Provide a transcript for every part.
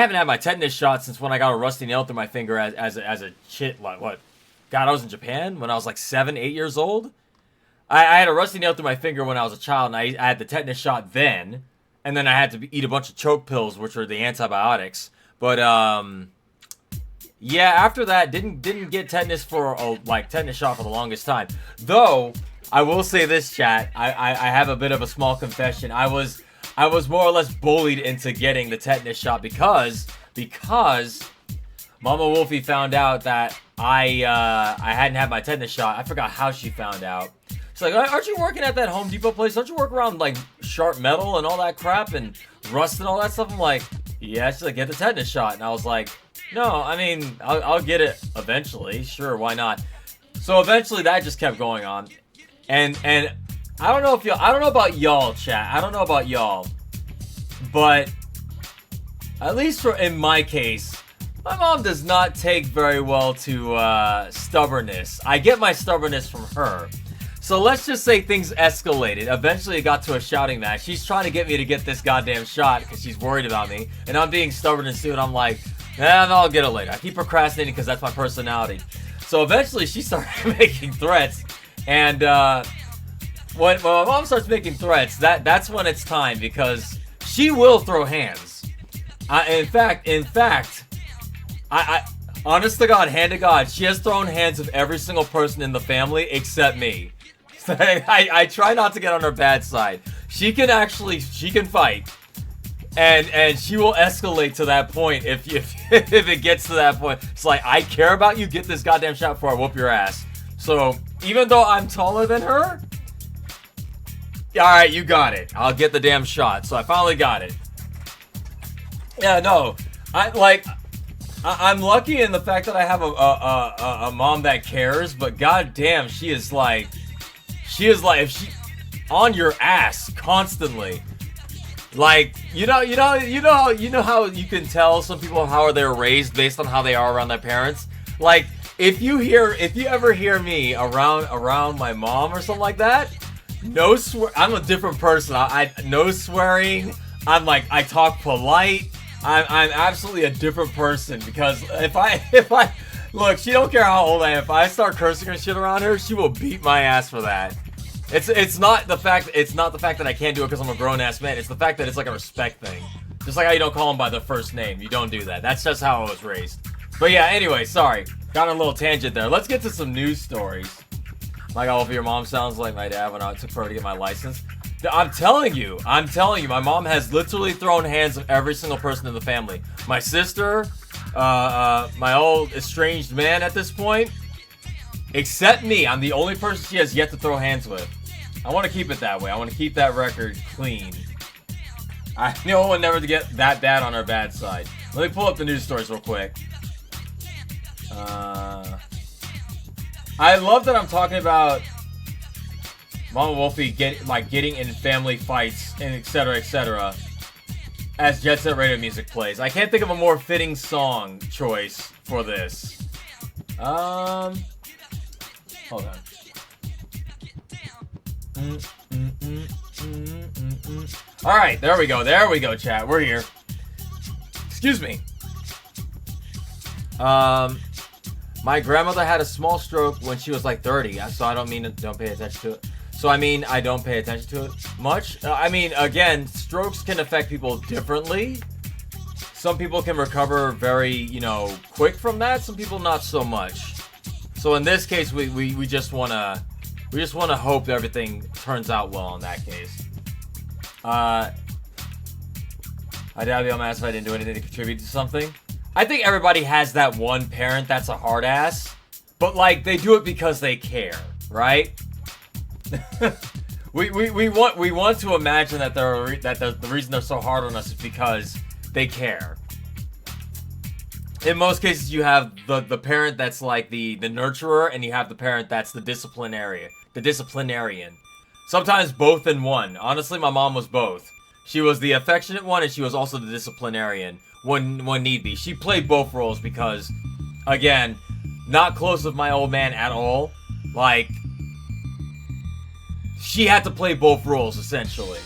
I haven't had my tetanus shot since when I got a rusty nail through my finger as a shit. Like, what? God, I was in Japan when I was like 7, 8 years old. I had a rusty nail through my finger when I was a child, and I had the tetanus shot then. And then I had to eat a bunch of choke pills, which are the antibiotics. But, yeah, after that, didn't get tetanus for, tetanus shot for the longest time. Though, I will say this, chat. I have a bit of a small confession. I was more or less bullied into getting the tetanus shot because Mama Wolfie found out that I hadn't had my tetanus shot. I forgot how she found out. She's like, aren't you working at that Home Depot place? Don't you work around, like, sharp metal and all that crap and rust and all that stuff? I'm like, yeah. She's like, get the tetanus shot. And I was like, no, I mean, I'll get it eventually. Sure, why not? So eventually that just kept going on. And I don't know about y'all, chat. I don't know about y'all. But at least in my case, my mom does not take very well to stubbornness. I get my stubbornness from her. So let's just say things escalated. Eventually it got to a shouting match. She's trying to get me to get this goddamn shot because she's worried about me. And I'm being stubborn and stupid. I'm like, no, I'll get it later. I keep procrastinating because that's my personality. So eventually she started making threats. And when my mom starts making threats, that's when it's time because she will throw hands. In fact, I honest to God, hand to God, she has thrown hands of every single person in the family except me. I try not to get on her bad side. She can fight. And she will escalate to that point if it gets to that point. It's like, I care about you, get this goddamn shot before I whoop your ass. So, even though I'm taller than her, alright, you got it. I'll get the damn shot. So I finally got it. Yeah, no. I'm lucky in the fact that I have a mom that cares, but goddamn, she is like if she on your ass constantly. Like, you know how you can tell some people how they're raised based on how they are around their parents. Like, if you ever hear me around my mom or something like that, I'm a different person. I no swearing. I talk polite. I'm absolutely a different person because if I look, she don't care how old I am. If I start cursing and shit around her, she will beat my ass for that. It's not the fact that I can't do it because I'm a grown ass man. It's the fact that it's like a respect thing. Just like how you don't call them by their first name. You don't do that. That's just how I was raised. But yeah, anyway, sorry. Got on a little tangent there. Let's get to some news stories. Like, oh, if your mom sounds like my dad when I took her to get my license. I'm telling you, my mom has literally thrown hands of every single person in the family. My sister, my old estranged man at this point, except me. I'm the only person she has yet to throw hands with. I want to keep it that way. I want to keep that record clean. I know one never to get that bad on her bad side. Let me pull up the news stories real quick. I love that I'm talking about Mama Wolfie getting in family fights and etc. as Jet Set Radio music plays. I can't think of a more fitting song choice for this. Hold on. Alright, there we go, chat. We're here. Excuse me. My grandmother had a small stroke when she was like 30, so I don't pay attention to it. So I mean, I don't pay attention to it much. I mean, again, strokes can affect people differently. Some people can recover very, quick from that. Some people not so much. So in this case, we just wanna hope that everything turns out well in that case. I doubt I'm asked if I didn't do anything to contribute to something. I think everybody has that one parent that's a hard ass, but like they do it because they care, right? we want to imagine that the reason they're so hard on us is because they care. In most cases, you have the parent that's like the nurturer, and you have the parent that's the disciplinarian. Sometimes both in one. Honestly, my mom was both. She was the affectionate one, and she was also the disciplinarian when need be. She played both roles because, again, not close with my old man at all. Like, she had to play both roles, essentially.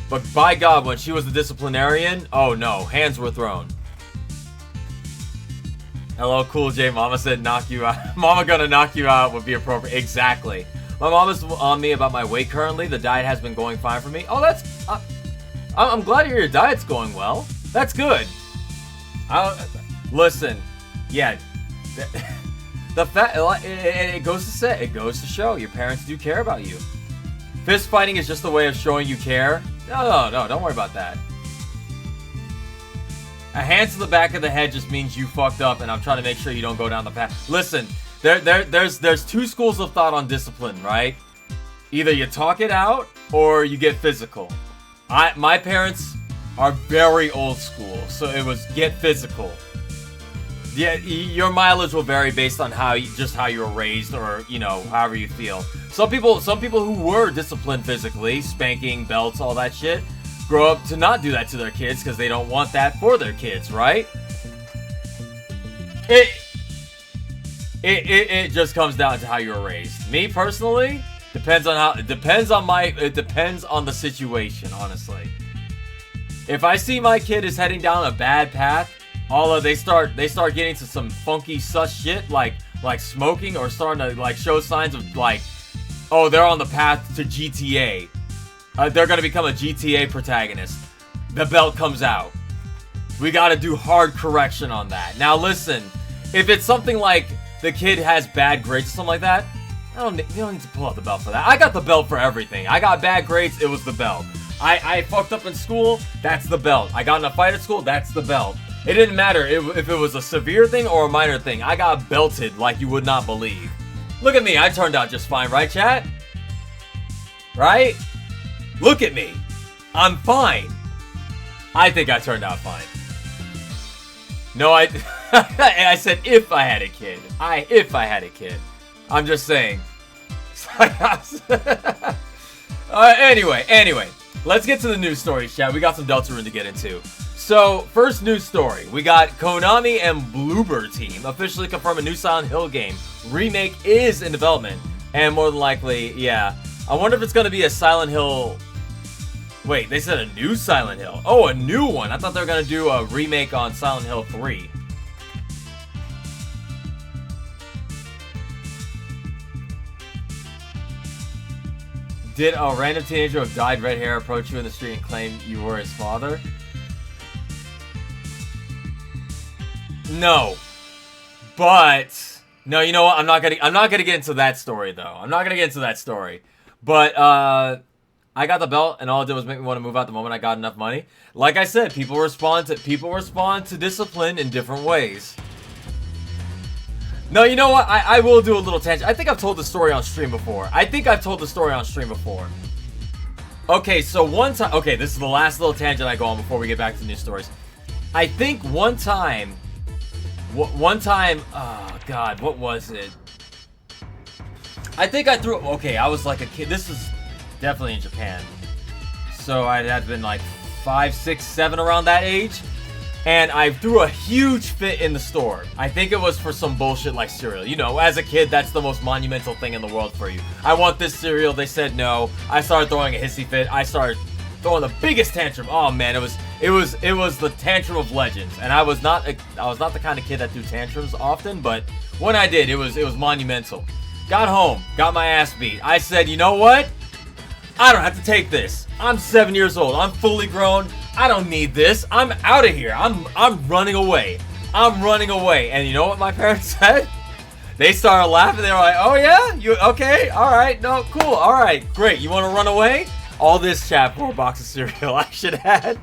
But by God, when she was the disciplinarian, oh no, hands were thrown. Hello, Cool J. Mama said knock you out. Mama gonna knock you out would be appropriate. Exactly. My mom is on me about my weight currently. The diet has been going fine for me. Oh, that's... I'm glad to hear your diet's going well. That's good. Listen, yeah. The fact... It goes to show. Your parents do care about you. Fist fighting is just a way of showing you care. No, don't worry about that. A hand to the back of the head just means you fucked up, and I'm trying to make sure you don't go down the path. Listen... There's two schools of thought on discipline, right? Either you talk it out or you get physical. My parents are very old school, so it was get physical. Yeah, your mileage will vary based on how you were raised, or however you feel. Some people who were disciplined physically, spanking, belts, all that shit, grow up to not do that to their kids because they don't want that for their kids, right? It just comes down to how you were raised. Me personally, it depends on the situation, honestly. If I see my kid is heading down a bad path, they start getting to some funky sus shit like smoking, or starting to show signs of they're on the path to GTA. They're gonna become a GTA protagonist. The belt comes out. We gotta do hard correction on that. Now listen, if it's something like the kid has bad grades or something like that, you don't need to pull out the belt for that. I got the belt for everything. I got bad grades, it was the belt. I fucked up in school, that's the belt. I got in a fight at school, that's the belt. It didn't matter if it was a severe thing or a minor thing. I got belted like you would not believe. Look at me, I turned out just fine, right, chat? Right? Look at me. I'm fine. I think I turned out fine. No, I said if I had a kid. If I had a kid. I'm just saying. Anyway. Let's get to the news stories, chat. We got some Deltarune to get into. So, first news story. We got Konami and Bloober Team officially confirm a new Silent Hill game. Remake is in development. And more than likely, yeah. I wonder if it's going to be a Silent Hill... Wait, they said a new Silent Hill. Oh, a new one. I thought they were going to do a remake on Silent Hill 3. Did a random teenager with dyed red hair approach you in the street and claim you were his father? No. But no, you know what? I'm not gonna get into that story though. I'm not gonna get into that story. But I got the belt, and all it did was make me want to move out the moment I got enough money. Like I said, people respond to discipline in different ways. No, you know what? I will do a little tangent. I think I've told the story on stream before. Okay, so one time... Okay, this is the last little tangent I go on before we get back to the news stories. I think one time... Oh, God, what was it? I think I threw... Okay, I was like a kid. This is definitely in Japan. So I'd have been like 5, 6, 7 around that age. And I threw a huge fit in the store. I think it was for some bullshit like cereal. You know, as a kid, that's the most monumental thing in the world for you. I want this cereal. They said no. I started throwing a hissy fit. I started throwing the biggest tantrum. Oh man, it was the tantrum of legends. And I was not the kind of kid that threw tantrums often, but when I did, it was monumental. Got home, got my ass beat. I said, you know what? I don't have to take this. I'm 7 years old. I'm fully grown. I don't need this. I'm out of here. I'm running away. And you know what my parents said? They started laughing. They were like, "Oh yeah, you okay? All right, no, cool. All right, great. You want to run away? All this chat for a box of cereal. I should have."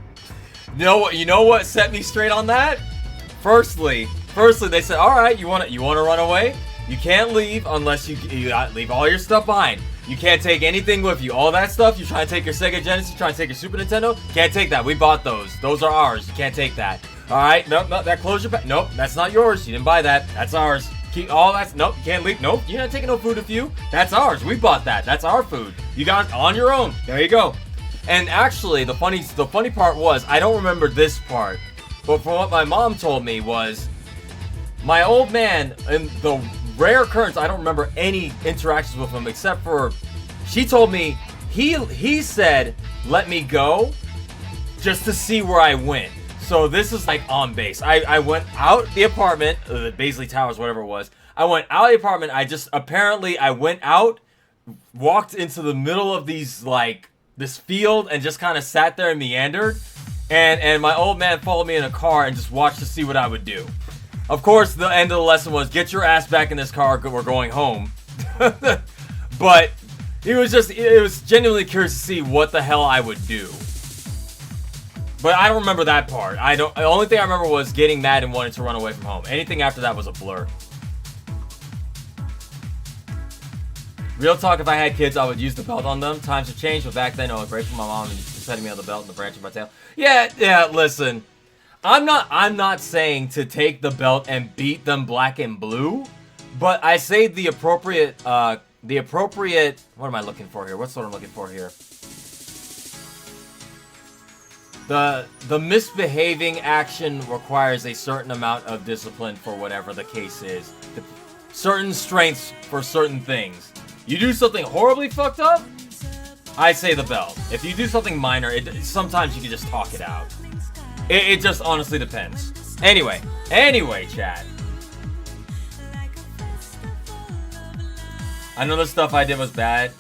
You know what set me straight on that? Firstly, they said, "All right, you want to run away? You can't leave unless you leave all your stuff behind. You can't take anything with you. All that stuff, you try to take your Sega Genesis, you try to take your Super Nintendo, can't take that. We bought those. Those are ours. You can't take that. Alright, nope, that closure pack. Nope, that's not yours. You didn't buy that. That's ours. Keep all that. Nope, you can't leave. Nope, you're not taking no food with you. That's ours. We bought that. That's our food. You got it on your own. There you go." And actually, the funny part was, I don't remember this part, but from what my mom told me was, my old man, in the rare occurrence, I don't remember any interactions with him except for, she told me he said, "Let me go," just to see where I went. So this is like on base. I went out the apartment, the Baisley Towers, whatever it was. I went out the apartment. I went out, walked into the middle of these, like, this field and just kind of sat there and meandered. And my old man followed me in a car and just watched to see what I would do. Of course, the end of the lesson was, get your ass back in this car, we're going home. But it was genuinely curious to see what the hell I would do. But I don't remember that part. The only thing I remember was getting mad and wanting to run away from home. Anything after that was a blur. Real talk, if I had kids, I would use the belt on them. Times have changed, but back then I was grateful for my mom and setting me on the belt and the branch of my tail. Yeah, listen. I'm not saying to take the belt and beat them black and blue, but I say the appropriate, what am I looking for here? What's what I'm looking for here? The misbehaving action requires a certain amount of discipline for whatever the case is. Certain strengths for certain things. You do something horribly fucked up, I say the belt. If you do something minor, sometimes you can just talk it out. It just honestly depends. Anyway, chat. I know the stuff I did was bad.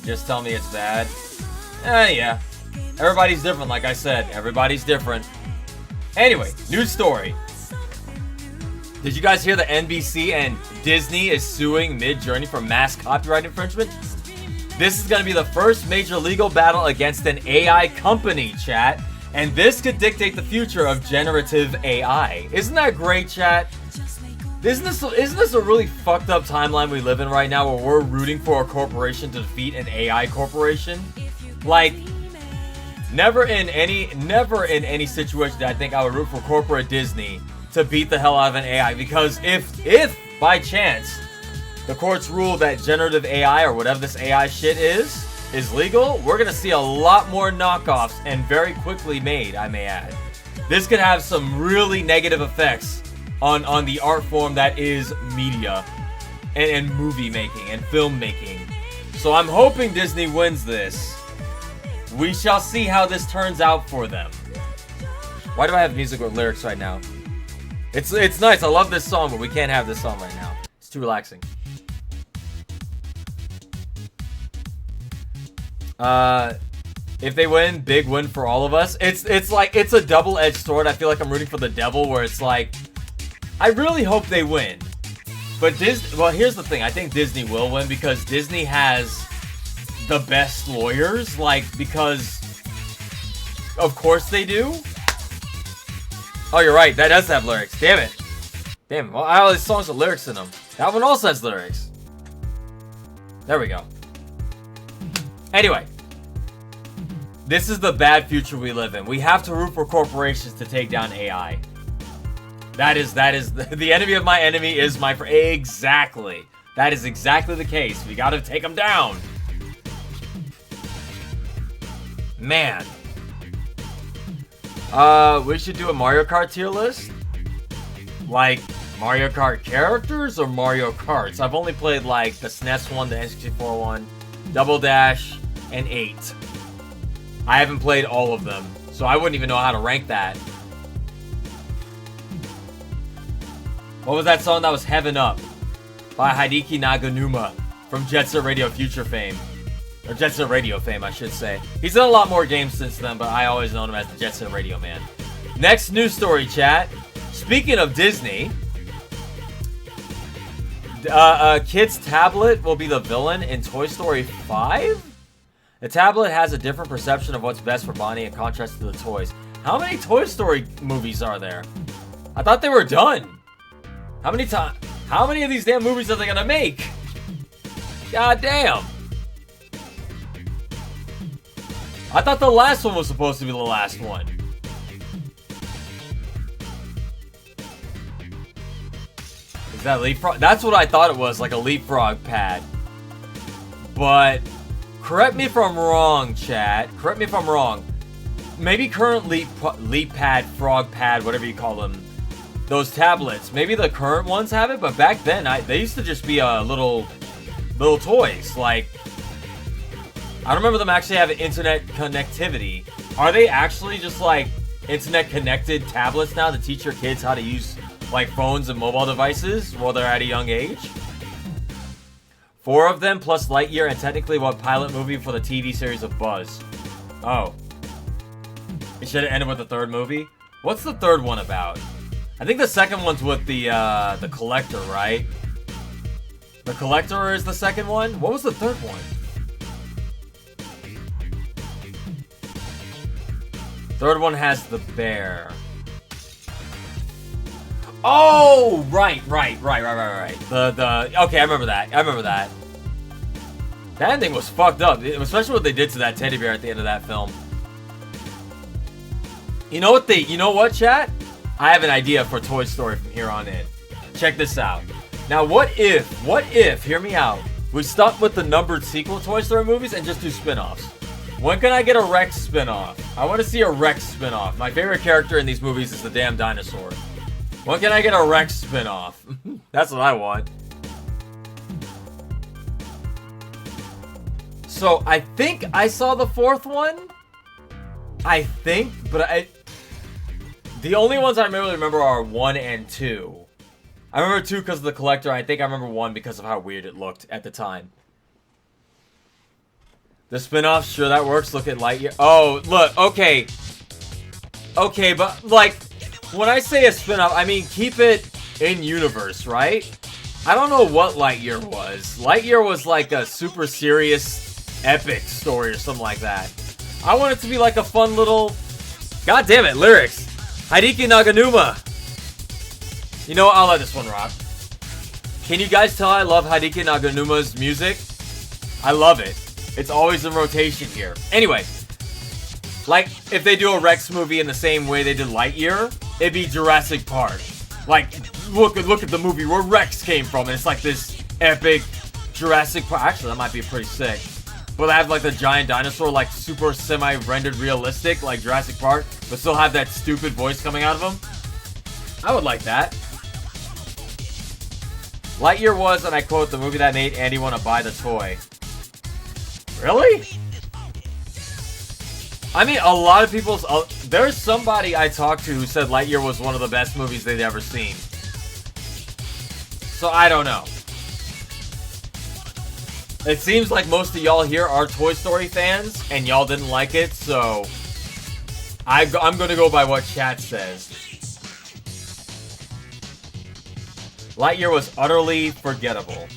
Just tell me it's bad. Yeah. Everybody's different, like I said. Everybody's different. Anyway, news story. Did you guys hear that NBC and Disney is suing Mid-Journey for mass copyright infringement? This is going to be the first major legal battle against an AI company, chat. And this could dictate the future of generative AI. Isn't that great, chat? Isn't this a really fucked up timeline we live in right now where we're rooting for a corporation to defeat an AI corporation? Like, never in any situation that I think I would root for corporate Disney to beat the hell out of an AI, because if by chance the courts rule that generative AI or whatever this AI shit is legal, we're gonna see a lot more knockoffs, and very quickly made, I may add. This could have some really negative effects on the art form that is media and movie making and film making. So I'm hoping Disney wins this. We shall see how this turns out for them. Why do I have music with lyrics right now? It's nice. I love this song, but we can't have this song right now. It's too relaxing. If they win, big win for all of us. It's like, it's a double-edged sword. I feel like I'm rooting for the devil, where it's like, I really hope they win. But well, here's the thing. I think Disney will win because Disney has the best lawyers. Like, because of course they do. Oh, you're right. That does have lyrics. Damn it. Damn. Well, all these songs with lyrics in them. That one also has lyrics. There we go. Anyway. This is the bad future we live in. We have to root for corporations to take down AI. That is the enemy of my enemy is my friend. Exactly. That is exactly the case. We gotta take them down. Man. We should do a Mario Kart tier list. Like, Mario Kart characters or Mario Karts? I've only played, like, the SNES one, the N64 one, Double Dash, and 8. I haven't played all of them, so I wouldn't even know how to rank that. What was that song that was Heaven Up? By Hideki Naganuma from Jet Set Radio Future fame. Or Jet Set Radio fame, I should say. He's done a lot more games since then, but I always known him as the Jet Set Radio man. Next news story, chat. Speaking of Disney, kid's tablet will be the villain in Toy Story 5? The tablet has a different perception of what's best for Bonnie in contrast to the toys. How many Toy Story movies are there? I thought they were done. How many of these damn movies are they gonna make? God damn. I thought the last one was supposed to be the last one. Is that leapfrog? That's what I thought it was, like a leapfrog pad. But correct me if I'm wrong, chat. Correct me if I'm wrong. Maybe current leap pad, frog pad, whatever you call them, those tablets. Maybe the current ones have it, but back then they used to just be little toys. Like, I don't remember them actually having internet connectivity. Are they actually just like internet-connected tablets now to teach your kids how to use, like, phones and mobile devices while they're at a young age. 4 of them, plus Lightyear, and technically what pilot movie for the TV series of Buzz. Oh. It should have ended with the 3rd movie? What's the 3rd one about? I think the 2nd one's with the Collector, right? The Collector is the 2nd one? What was the 3rd one? Third one has the bear. Oh, right. Okay, I remember that. That ending was fucked up, especially what they did to that teddy bear at the end of that film. You know what, chat? I have an idea for Toy Story from here on in. Check this out. Now, what if, hear me out, we stop with the numbered sequel Toy Story movies and just do spin-offs? When can I get a Rex spin-off? I want to see a Rex spin-off. My favorite character in these movies is the damn dinosaur. When can I get a Rex spin-off? That's what I want. So, I think I saw the 4th one. I think, but the only ones I really remember are 1 and 2. I remember 2 because of the Collector. I think I remember 1 because of how weird it looked at the time. The spin-off, sure, that works. Look at Lightyear. Oh, look, okay. Okay, but, like, when I say a spin-off, I mean keep it in-universe, right? I don't know what Lightyear was. Lightyear was like a super serious, epic story or something like that. I want it to be like a fun little... God damn it, lyrics. Hideki Naganuma. You know what? I'll let this one rock. Can you guys tell I love Hideki Naganuma's music? I love it. It's always in rotation here. Anyway, like, if they do a Rex movie in the same way they did Lightyear, it'd be Jurassic Park. Like, look at the movie where Rex came from, and it's like this epic Jurassic Park. Actually, that might be pretty sick. But they have, like, the giant dinosaur, like, super semi-rendered realistic, like Jurassic Park, but still have that stupid voice coming out of him. I would like that. Lightyear was, and I quote, the movie that made Andy want to buy the toy. Really? I mean, a lot of people's... there's somebody I talked to who said Lightyear was one of the best movies they'd ever seen. So, I don't know. It seems like most of y'all here are Toy Story fans, and y'all didn't like it, so... I'm gonna go by what chat says. Lightyear was utterly forgettable.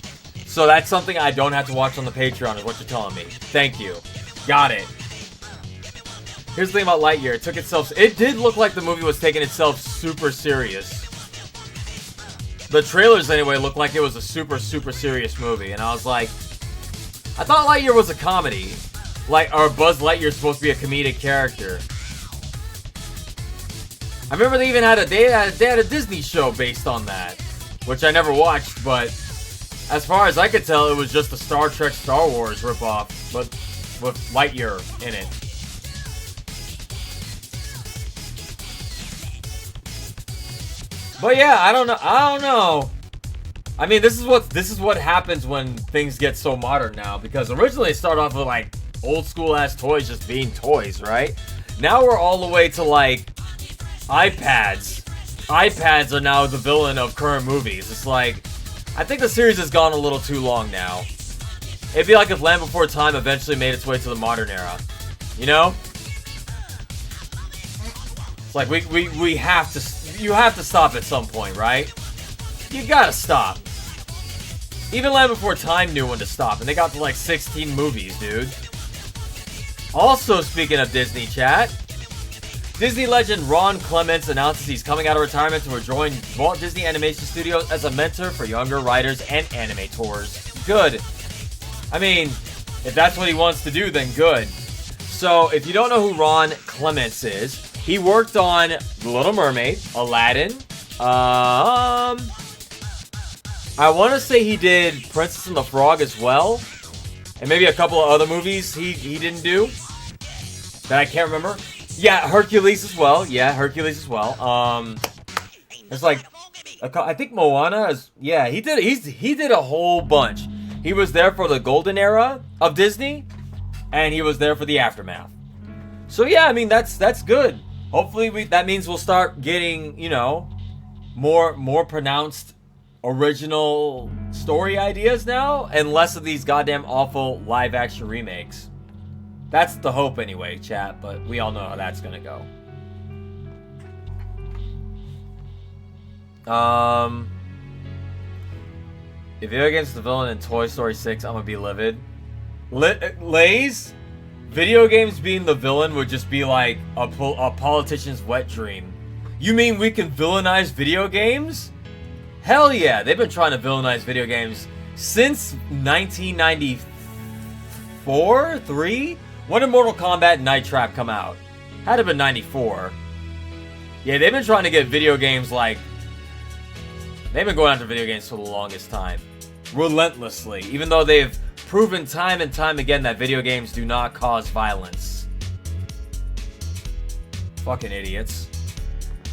So that's something I don't have to watch on the Patreon, is what you're telling me. Thank you. Got it. Here's the thing about Lightyear. It did look like the movie was taking itself super serious. The trailers, anyway, looked like it was a super, super serious movie. And I was like, I thought Lightyear was a comedy. Or Buzz Lightyear's supposed to be a comedic character. I remember they even had a Disney show based on that. Which I never watched, but... as far as I could tell, it was just a Star Trek Star Wars ripoff, but with Lightyear in it. But yeah, I don't know. I mean, this is what happens when things get so modern now, because originally it started off with like old school ass toys just being toys, right? Now we're all the way to like iPads. iPads are now the villain of current movies. It's like, I think the series has gone a little too long now. It'd be like if Land Before Time eventually made its way to the modern era. You know? It's like we have to... You have to stop at some point, right? You gotta stop. Even Land Before Time knew when to stop, and they got to like 16 movies, dude. Also, speaking of Disney, chat, Disney legend Ron Clements announces he's coming out of retirement to join Walt Disney Animation Studios as a mentor for younger writers and animators. Good. I mean, if that's what he wants to do, then good. So, if you don't know who Ron Clements is, he worked on The Little Mermaid, Aladdin, I want to say he did Princess and the Frog as well, and maybe a couple of other movies he didn't do that I can't remember. Yeah, Hercules as well. It's like, I think Moana is, yeah, he did a whole bunch. He was there for the golden era of Disney, and he was there for the aftermath. So yeah, I mean, that's good. Hopefully that means we'll start getting, you know, more pronounced original story ideas now, and less of these goddamn awful live action remakes. That's the hope anyway, chat, but we all know how that's gonna go. If video game's the villain in Toy Story 6, I'm gonna be livid. Lays? Video games being the villain would just be like a politician's wet dream. You mean we can villainize video games? Hell yeah, they've been trying to villainize video games since 1994, 3? When did Mortal Kombat and Night Trap come out? Had to have been 94. Yeah, they've been trying to get video games like... They've been going after video games for the longest time. Relentlessly. Even though they've proven time and time again that video games do not cause violence. Fucking idiots.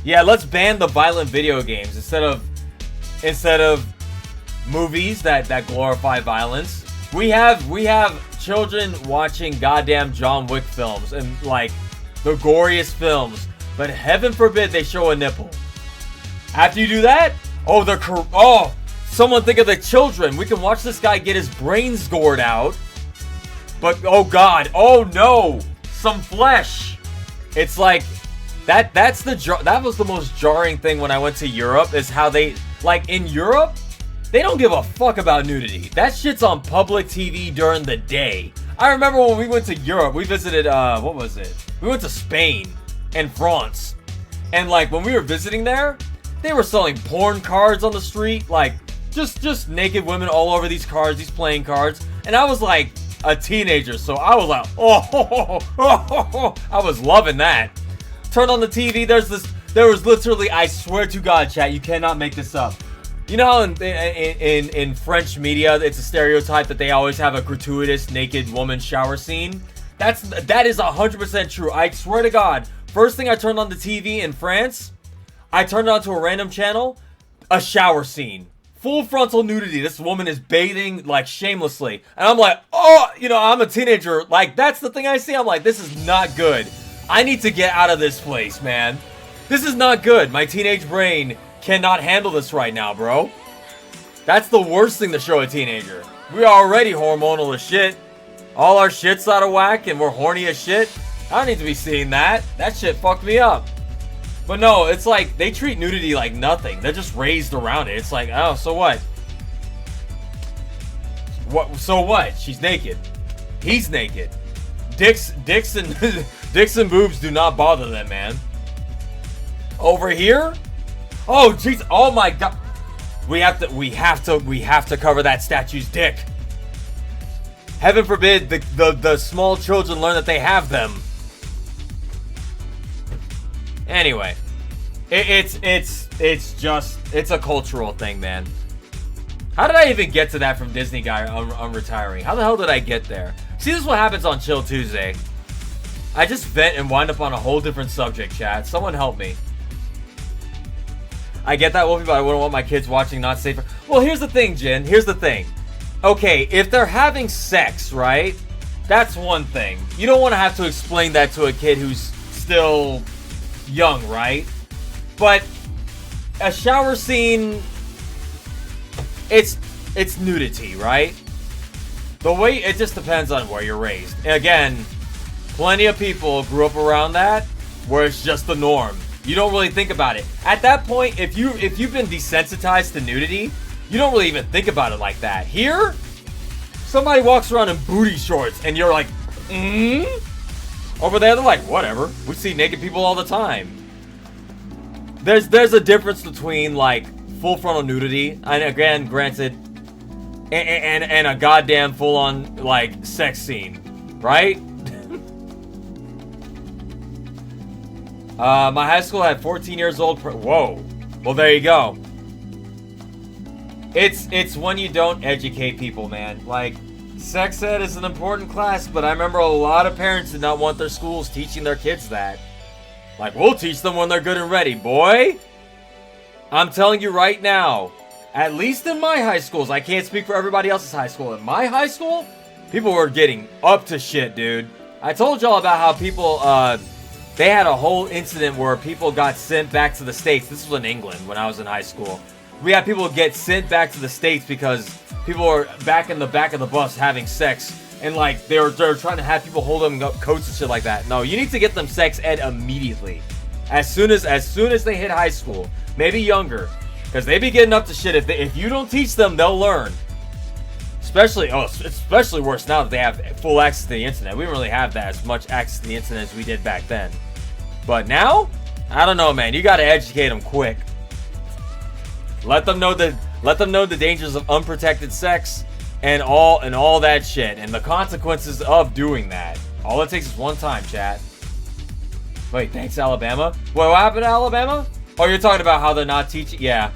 Yeah, let's ban the violent video games instead of movies that glorify violence. We have children watching goddamn John Wick films and like the goriest films, but heaven forbid they show a nipple. After you do that, someone think of the children. We can watch this guy get his brains gored out, but oh god, oh no, some flesh. It's like that was the most jarring thing when I went to Europe, is how they, like, in Europe, they don't give a fuck about nudity. That shit's on public TV during the day. I remember when we went to Europe, we visited, what was it? We went to Spain and France. And, like, when we were visiting there, they were selling porn cards on the street. Like, just naked women all over these cards, these playing cards. And I was, like, a teenager, so I was like, I was loving that. Turned on the TV, there was literally, I swear to God, chat, you cannot make this up. You know how in French media, it's a stereotype that they always have a gratuitous naked woman shower scene? That is 100% true. I swear to God. First thing I turned on the TV in France, I turned it on to a random channel, a shower scene. Full frontal nudity. This woman is bathing, like, shamelessly. And I'm like, oh, you know, I'm a teenager. Like, that's the thing I see. I'm like, this is not good. I need to get out of this place, man. This is not good. My teenage brain cannot handle this right now, bro. That's the worst thing to show a teenager. We're already hormonal as shit. All our shit's out of whack and we're horny as shit. I don't need to be seeing that. That shit fucked me up. But no, it's like, they treat nudity like nothing. They're just raised around it. It's like, oh, so what? So what? She's naked. He's naked. Dicks and boobs do not bother them, man. Over here? Oh, jeez. Oh my god. We have to cover that statue's dick. Heaven forbid the small children learn that they have them. Anyway, it's a cultural thing, man. How did I even get to that from Disney guy on retiring? How the hell did I get there? See, this is what happens on Chill Tuesday. I just vent and wind up on a whole different subject, chat. Someone help me. I get that, Wolfie, but I wouldn't want my kids watching not safer. Well, here's the thing, Jen. Here's the thing. Okay, if they're having sex, right? That's one thing. You don't want to have to explain that to a kid who's still young, right? But a shower scene, it's nudity, right? The way, it just depends on where you're raised. Again, plenty of people grew up around that, where it's just the norm. You don't really think about it. At that point, if you've been desensitized to nudity, you don't really even think about it like that. Here, somebody walks around in booty shorts, and you're like, Over there, they're like, whatever. We see naked people all the time. There's a difference between, like, full frontal nudity, and again, granted, and a goddamn full-on, like, sex scene, right? My high school had 14 years old. Whoa. Well, there you go. It's when you don't educate people, man. Like, sex ed is an important class, but I remember a lot of parents did not want their schools teaching their kids that. Like, we'll teach them when they're good and ready, boy. I'm telling you right now, at least in my high schools, I can't speak for everybody else's high school. In my high school, people were getting up to shit, dude. I told y'all about how people, they had a whole incident where people got sent back to the States. This was in England when I was in high school. We had people get sent back to the States because people were back in the back of the bus having sex. And like they're trying to have people hold them coats and shit like that. No, you need to get them sex ed immediately. As soon as they hit high school. Maybe younger. Because they be getting up to shit. If you don't teach them, they'll learn. Especially worse now that they have full access to the internet. We didn't really have that as much access to the internet as we did back then. But now, I don't know, man. You gotta educate them quick. Let them know the dangers of unprotected sex and all that shit and the consequences of doing that. All it takes is one time, chat. Wait, thanks, Alabama. What happened to Alabama? Oh, you're talking about how they're not teaching? Yeah.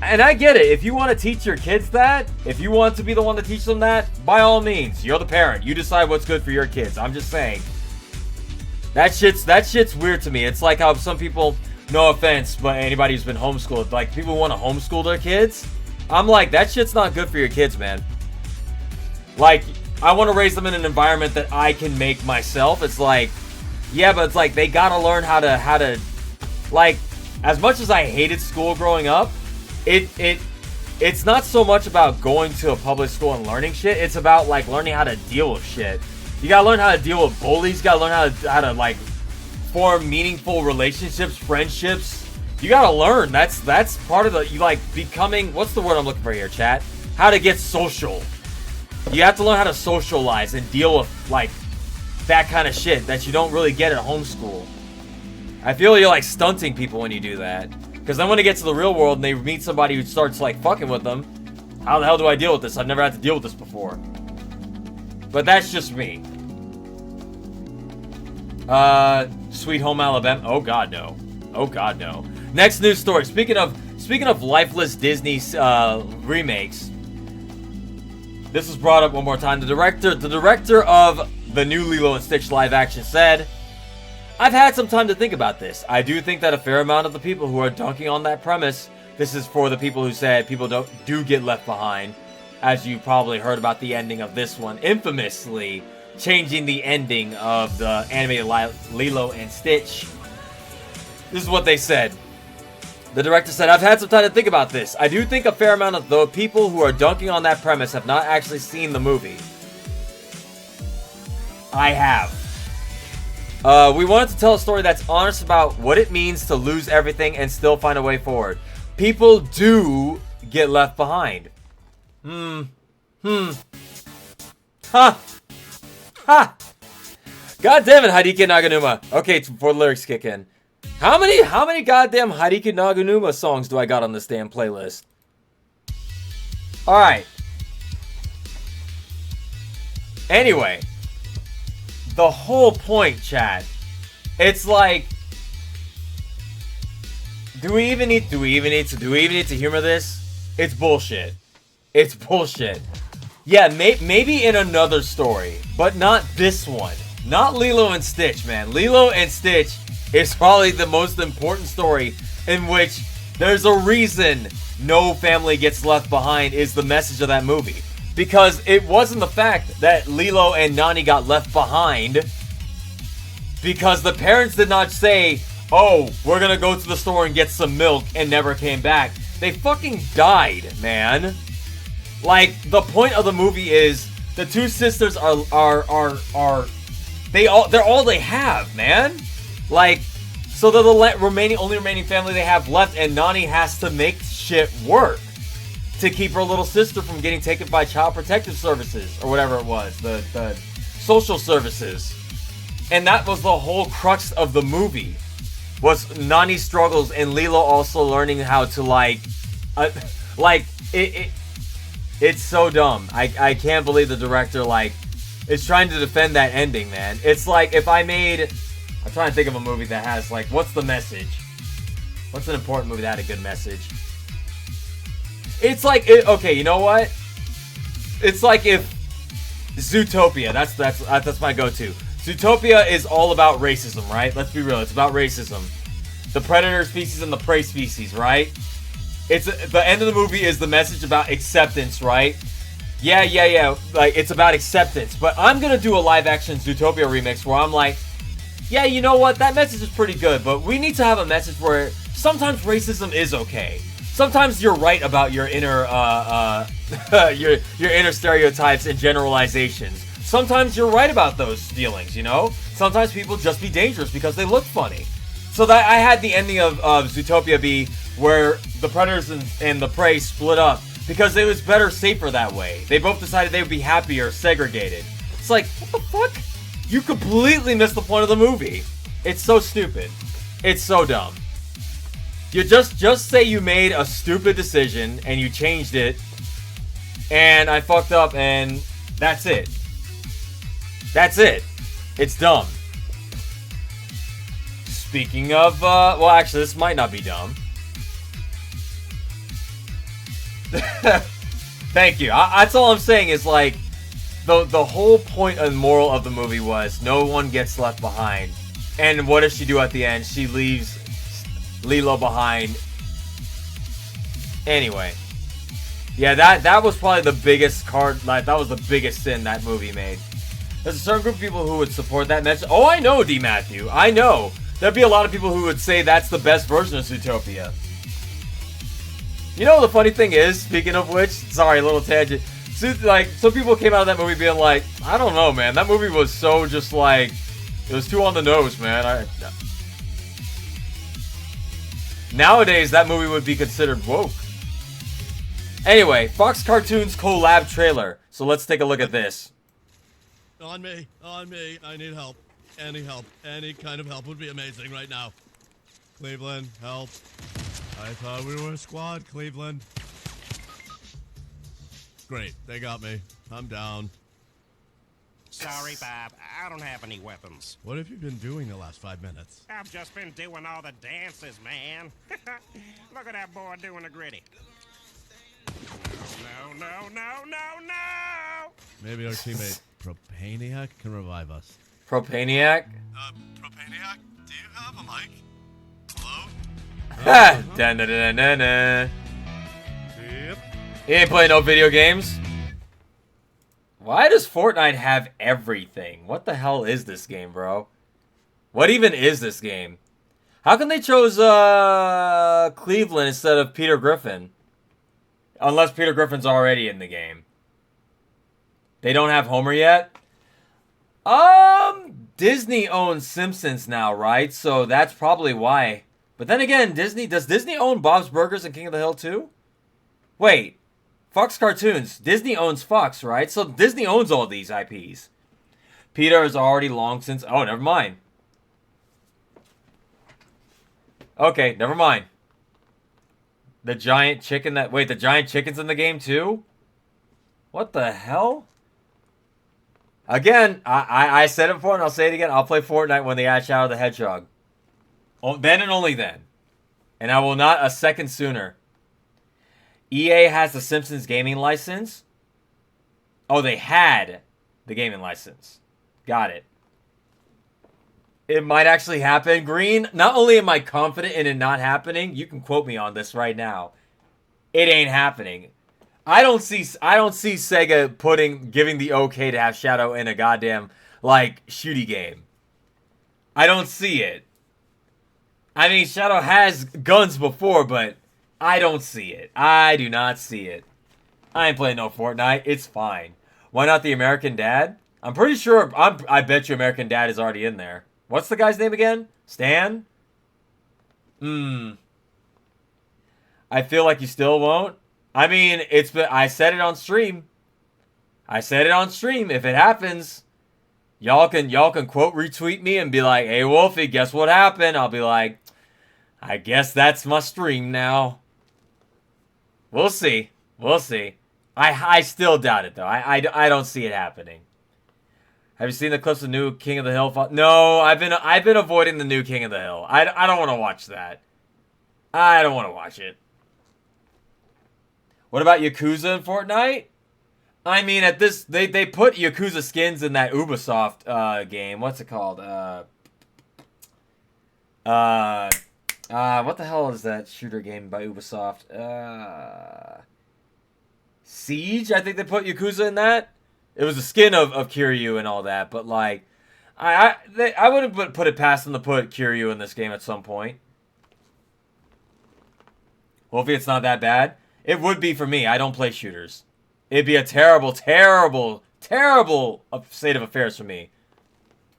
And I get it. If you want to teach your kids that, if you want to be the one to teach them that, by all means, you're the parent. You decide what's good for your kids. I'm just saying. That shit's weird to me. It's like how some people, no offense, but anybody who's been homeschooled, like people want to homeschool their kids. I'm like, that shit's not good for your kids, man. Like, I want to raise them in an environment that I can make myself. It's like, yeah, but it's like they gotta learn how to, like, as much as I hated school growing up, it's not so much about going to a public school and learning shit. It's about like learning how to deal with shit. You gotta learn how to deal with bullies. You gotta learn how to like form meaningful relationships, friendships. You gotta learn. That's part of you like becoming. What's the word I'm looking for here, chat? How to get social. You have to learn how to socialize and deal with like that kind of shit that you don't really get at homeschool. I feel you're like stunting people when you do that. Because then when they get to the real world and they meet somebody who starts like fucking with them, how the hell do I deal with this? I've never had to deal with this before. But that's just me. Sweet Home Alabama. Oh god no. Oh god no. Next news story. Speaking of lifeless Disney remakes, this was brought up one more time. The director of the new Lilo and Stitch live action said, I've had some time to think about this. I do think that a fair amount of the people who are dunking on that premise, this is for the people who said people do get left behind, as you probably heard about the ending of this one, infamously changing the ending of the animated Lilo and Stitch. This is what they said. The director said, I've had some time to think about this. I do think a fair amount of the people who are dunking on that premise have not actually seen the movie. I have. We wanted to tell a story that's honest about what it means to lose everything and still find a way forward. People do get left behind. Ha! Ha! God damn it, Hideki Naganuma. Okay, before the lyrics kick in. How many goddamn Hideki Naganuma songs do I got on this damn playlist? Alright. Anyway. The whole point, chat. It's like, do we even need to humor this? It's bullshit. It's bullshit. Yeah, maybe in another story, but not this one. Not Lilo and Stitch, man. Lilo and Stitch is probably the most important story in which there's a reason no family gets left behind is the message of that movie. Because it wasn't the fact that Lilo and Nani got left behind. Because the parents did not say, oh, we're gonna go to the store and get some milk and never came back. They fucking died, man. Like, the point of the movie is the two sisters they're all they have, man. Like, so they're the only remaining family they have left, and Nani has to make shit work to keep her little sister from getting taken by Child Protective Services, or whatever it was, the social services. And that was the whole crux of the movie, was Nani's struggles and Lilo also learning how to it's so dumb. I can't believe the director is trying to defend that ending, man. It's like if I'm trying to think of a movie that has what's the message? What's an important movie that had a good message? It's like, okay, you know what? It's like if Zootopia, that's my go-to. Zootopia is all about racism, right? Let's be real, it's about racism. The predator species and the prey species, right? It's the end of the movie is the message about acceptance, right? Yeah. Like, it's about acceptance. But I'm gonna do a live-action Zootopia remix where I'm like, yeah, you know what? That message is pretty good, but we need to have a message where sometimes racism is okay. Sometimes you're right about your inner your inner stereotypes and generalizations. Sometimes you're right about those feelings, you know? Sometimes people just be dangerous because they look funny. So that I had the ending of Zootopia be where the predators and the prey split up because it was better, safer that way. They both decided they would be happier, segregated. It's like, what the fuck? You completely missed the point of the movie. It's so stupid. It's so dumb. You just say you made a stupid decision and you changed it, and I fucked up, and that's it. That's it. It's dumb. Speaking of, well, actually, this might not be dumb. Thank you. That's all I'm saying is, like, the whole point and moral of the movie was no one gets left behind. And what does she do at the end? She leaves Lilo behind. Anyway. Yeah, that was probably the biggest that was the biggest sin that movie made. There's a certain group of people who would support that message. Oh, I know, D. Matthew. I know. There'd be a lot of people who would say that's the best version of Zootopia. You know, the funny thing is, speaking of which, sorry, a little tangent. So, like, some people came out of that movie being like, I don't know, man. That movie was so just like, it was too on the nose, man. Nowadays, that movie would be considered woke. Anyway, Fox Cartoons collab trailer. So let's take a look at this. On me. I need help. Any kind of help would be amazing right now. Cleveland, help. I thought we were a squad, Cleveland. Great, they got me. I'm down. Sorry, Bob. I don't have any weapons. What have you been doing the last 5 minutes? I've just been doing all the dances, man. Look at that boy doing the gritty. No. Maybe our teammate Propaniac can revive us. Propaniac? Propaniac, do you have a mic? Hello? Ha! Da-na-na-na-na. Yep. You ain't playing no video games? Why does Fortnite have everything? What the hell is this game, bro? What even is this game? How come they chose Cleveland instead of Peter Griffin? Unless Peter Griffin's already in the game. They don't have Homer yet? Disney owns Simpsons now, right? So that's probably why. But then again, does Disney own Bob's Burgers and King of the Hill too? Wait. Fox Cartoons. Disney owns Fox, right? So Disney owns all these IPs. Peter is already long since... Oh, never mind. Okay, never mind. The giant chicken that... Wait, the giant chicken's in the game too? What the hell? Again, I said it before and I'll say it again. I'll play Fortnite when they add Shadow the Hedgehog. Oh, then and only then. And I will not a second sooner. EA has the Simpsons gaming license. Oh, they had the gaming license. Got it. It might actually happen. Green, not only am I confident in it not happening, you can quote me on this right now. It ain't happening. I don't see Sega giving the okay to have Shadow in a goddamn, like, shooty game. I don't see it. I mean, Shadow has guns before, but I don't see it. I do not see it. I ain't playing no Fortnite. It's fine. Why not the American Dad? I'm pretty sure, I bet you American Dad is already in there. What's the guy's name again? Stan? I feel like you still won't. I mean, I said it on stream. If it happens, y'all can quote retweet me and be like, "Hey Wolfie, guess what happened?" I'll be like, "I guess that's my stream now." We'll see. I still doubt it though. I don't see it happening. Have you seen the clips of new King of the Hill? No, I've been avoiding the new King of the Hill. I don't want to watch that. I don't want to watch it. What about Yakuza in Fortnite? I mean, at this, they put Yakuza skins in that Ubisoft game. What's it called? What the hell is that shooter game by Ubisoft? Siege? I think they put Yakuza in that. It was a skin of Kiryu and all that, but like, I wouldn't put it past them to put Kiryu in this game at some point. Hopefully it's not that bad. It would be for me. I don't play shooters. It'd be a terrible, terrible, terrible state of affairs for me.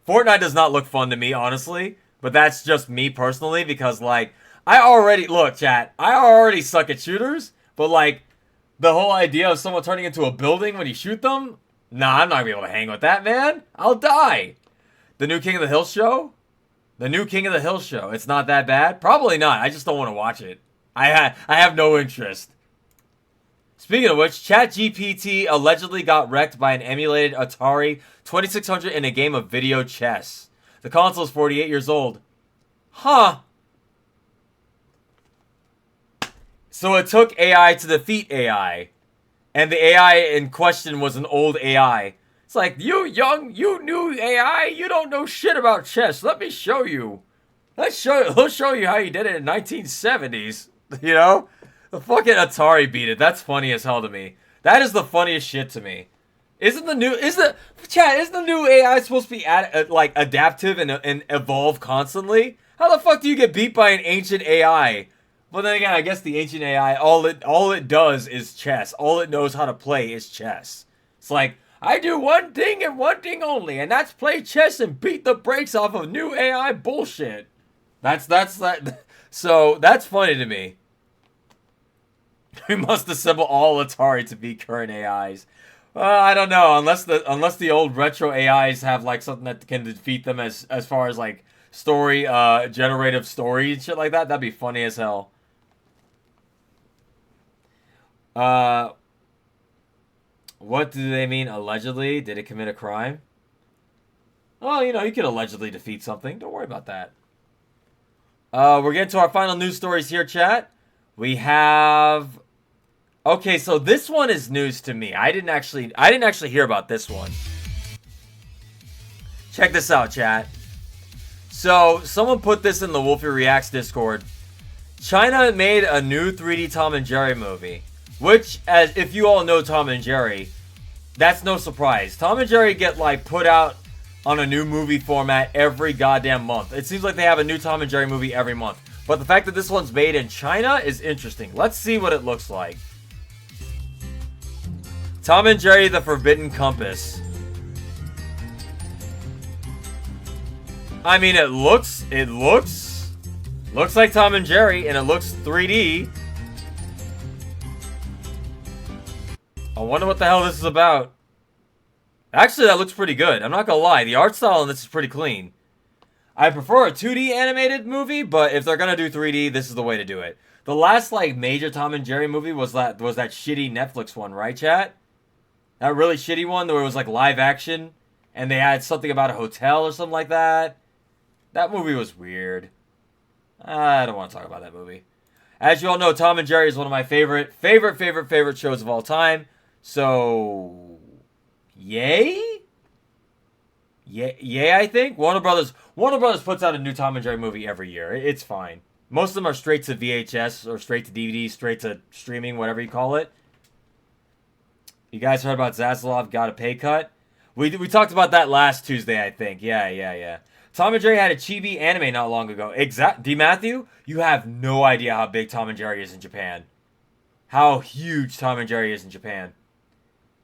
Fortnite does not look fun to me, honestly. But that's just me personally because, like, look, chat, I already suck at shooters. But, like, the whole idea of someone turning into a building when you shoot them? Nah, I'm not going to be able to hang with that, man. I'll die. The new King of the Hill show? The new King of the Hill show. It's not that bad? Probably not. I just don't want to watch it. I have no interest. Speaking of which, ChatGPT allegedly got wrecked by an emulated Atari 2600 in a game of video chess. The console is 48 years old. Huh. So it took AI to defeat AI. And the AI in question was an old AI. It's like, you new AI, you don't know shit about chess. Let me show you. He'll show you how you did it in 1970s. You know? The fucking Atari beat it. That's funny as hell to me. That is the funniest shit to me. Isn't the new AI supposed to be adaptive and evolve constantly? How the fuck do you get beat by an ancient AI? But then again, I guess the ancient AI, all it does is chess. All it knows how to play is chess. It's like, I do one thing and one thing only, and that's play chess and beat the brakes off of new AI bullshit. That's that. So that's funny to me. We must assemble all Atari to beat current AIs. I don't know, unless the old retro AIs have like something that can defeat them as far as like story, generative story and shit like that. That'd be funny as hell. What do they mean allegedly? Did it commit a crime? Oh, you can allegedly defeat something. Don't worry about that. We're getting to our final news stories here, chat. We have... Okay, so this one is news to me. I didn't actually hear about this one. Check this out, chat. So, someone put this in the Wolfie Reacts Discord. China made a new 3D Tom and Jerry movie. Which, as if you all know Tom and Jerry, that's no surprise. Tom and Jerry get, like, put out on a new movie format every goddamn month. It seems like they have a new Tom and Jerry movie every month. But the fact that this one's made in China is interesting. Let's see what it looks like. Tom and Jerry The Forbidden Compass. I mean, it looks like Tom and Jerry, and it looks 3D. I wonder what the hell this is about. Actually, that looks pretty good. I'm not gonna lie. The art style in this is pretty clean. I prefer a 2D animated movie, but if they're gonna do 3D, this is the way to do it. The last, like, major Tom and Jerry movie was that shitty Netflix one, right, chat? That really shitty one where it was, like, live action, and they had something about a hotel or something like that. That movie was weird. I don't want to talk about that movie. As you all know, Tom and Jerry is one of my favorite shows of all time. So, yay? Yay, I think. Warner Brothers puts out a new Tom and Jerry movie every year. It's fine. Most of them are straight to VHS or straight to DVD, straight to streaming, whatever you call it. You guys heard about Zaslav got a pay cut? We talked about that last Tuesday, I think. Yeah. Tom and Jerry had a chibi anime not long ago. D. Matthew, you have no idea how big Tom and Jerry is in Japan. How huge Tom and Jerry is in Japan.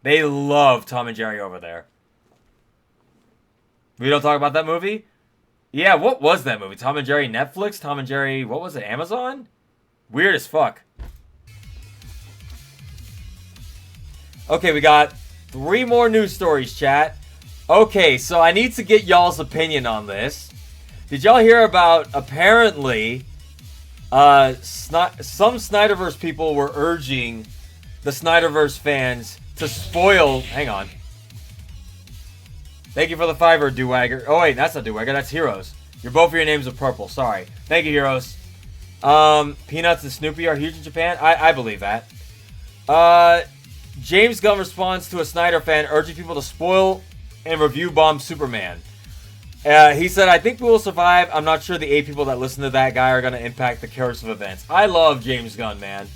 They love Tom and Jerry over there. We don't talk about that movie? Yeah, what was that movie? Tom and Jerry Netflix? Tom and Jerry, what was it, Amazon? Weird as fuck. Okay, we got 3 more news stories, chat. Okay, so I need to get y'all's opinion on this. Did y'all hear about, apparently, some Snyderverse people were urging the Snyderverse fans to spoil... Hang on. Thank you for the $5, Dewagger. Oh, wait, that's not Dewagger. That's Heroes. Both of your names are purple. Sorry. Thank you, Heroes. Peanuts and Snoopy are huge in Japan. I believe that. James Gunn responds to a Snyder fan urging people to spoil and review bomb Superman. He said, I think we will survive. I'm not sure the 8 people that listen to that guy are going to impact the course of events. I love James Gunn, man.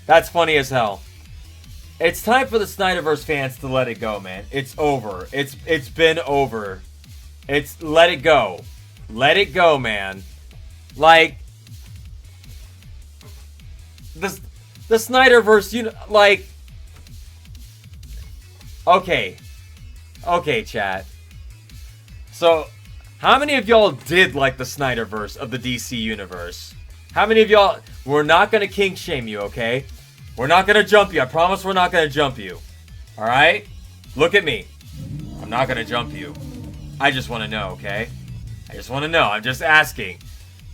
That's funny as hell. It's time for the Snyderverse fans to let it go, man. It's over. It's been over. It's let it go. Let it go, man. Like the Snyderverse, like okay, chat. So, how many of y'all did like the Snyderverse of the DC universe? How many of y'all? We're not gonna kink shame you, okay? We're not gonna jump you. I promise we're not gonna jump you. All right? Look at me. I'm not gonna jump you. I just want to know, okay? I just want to know. I'm just asking.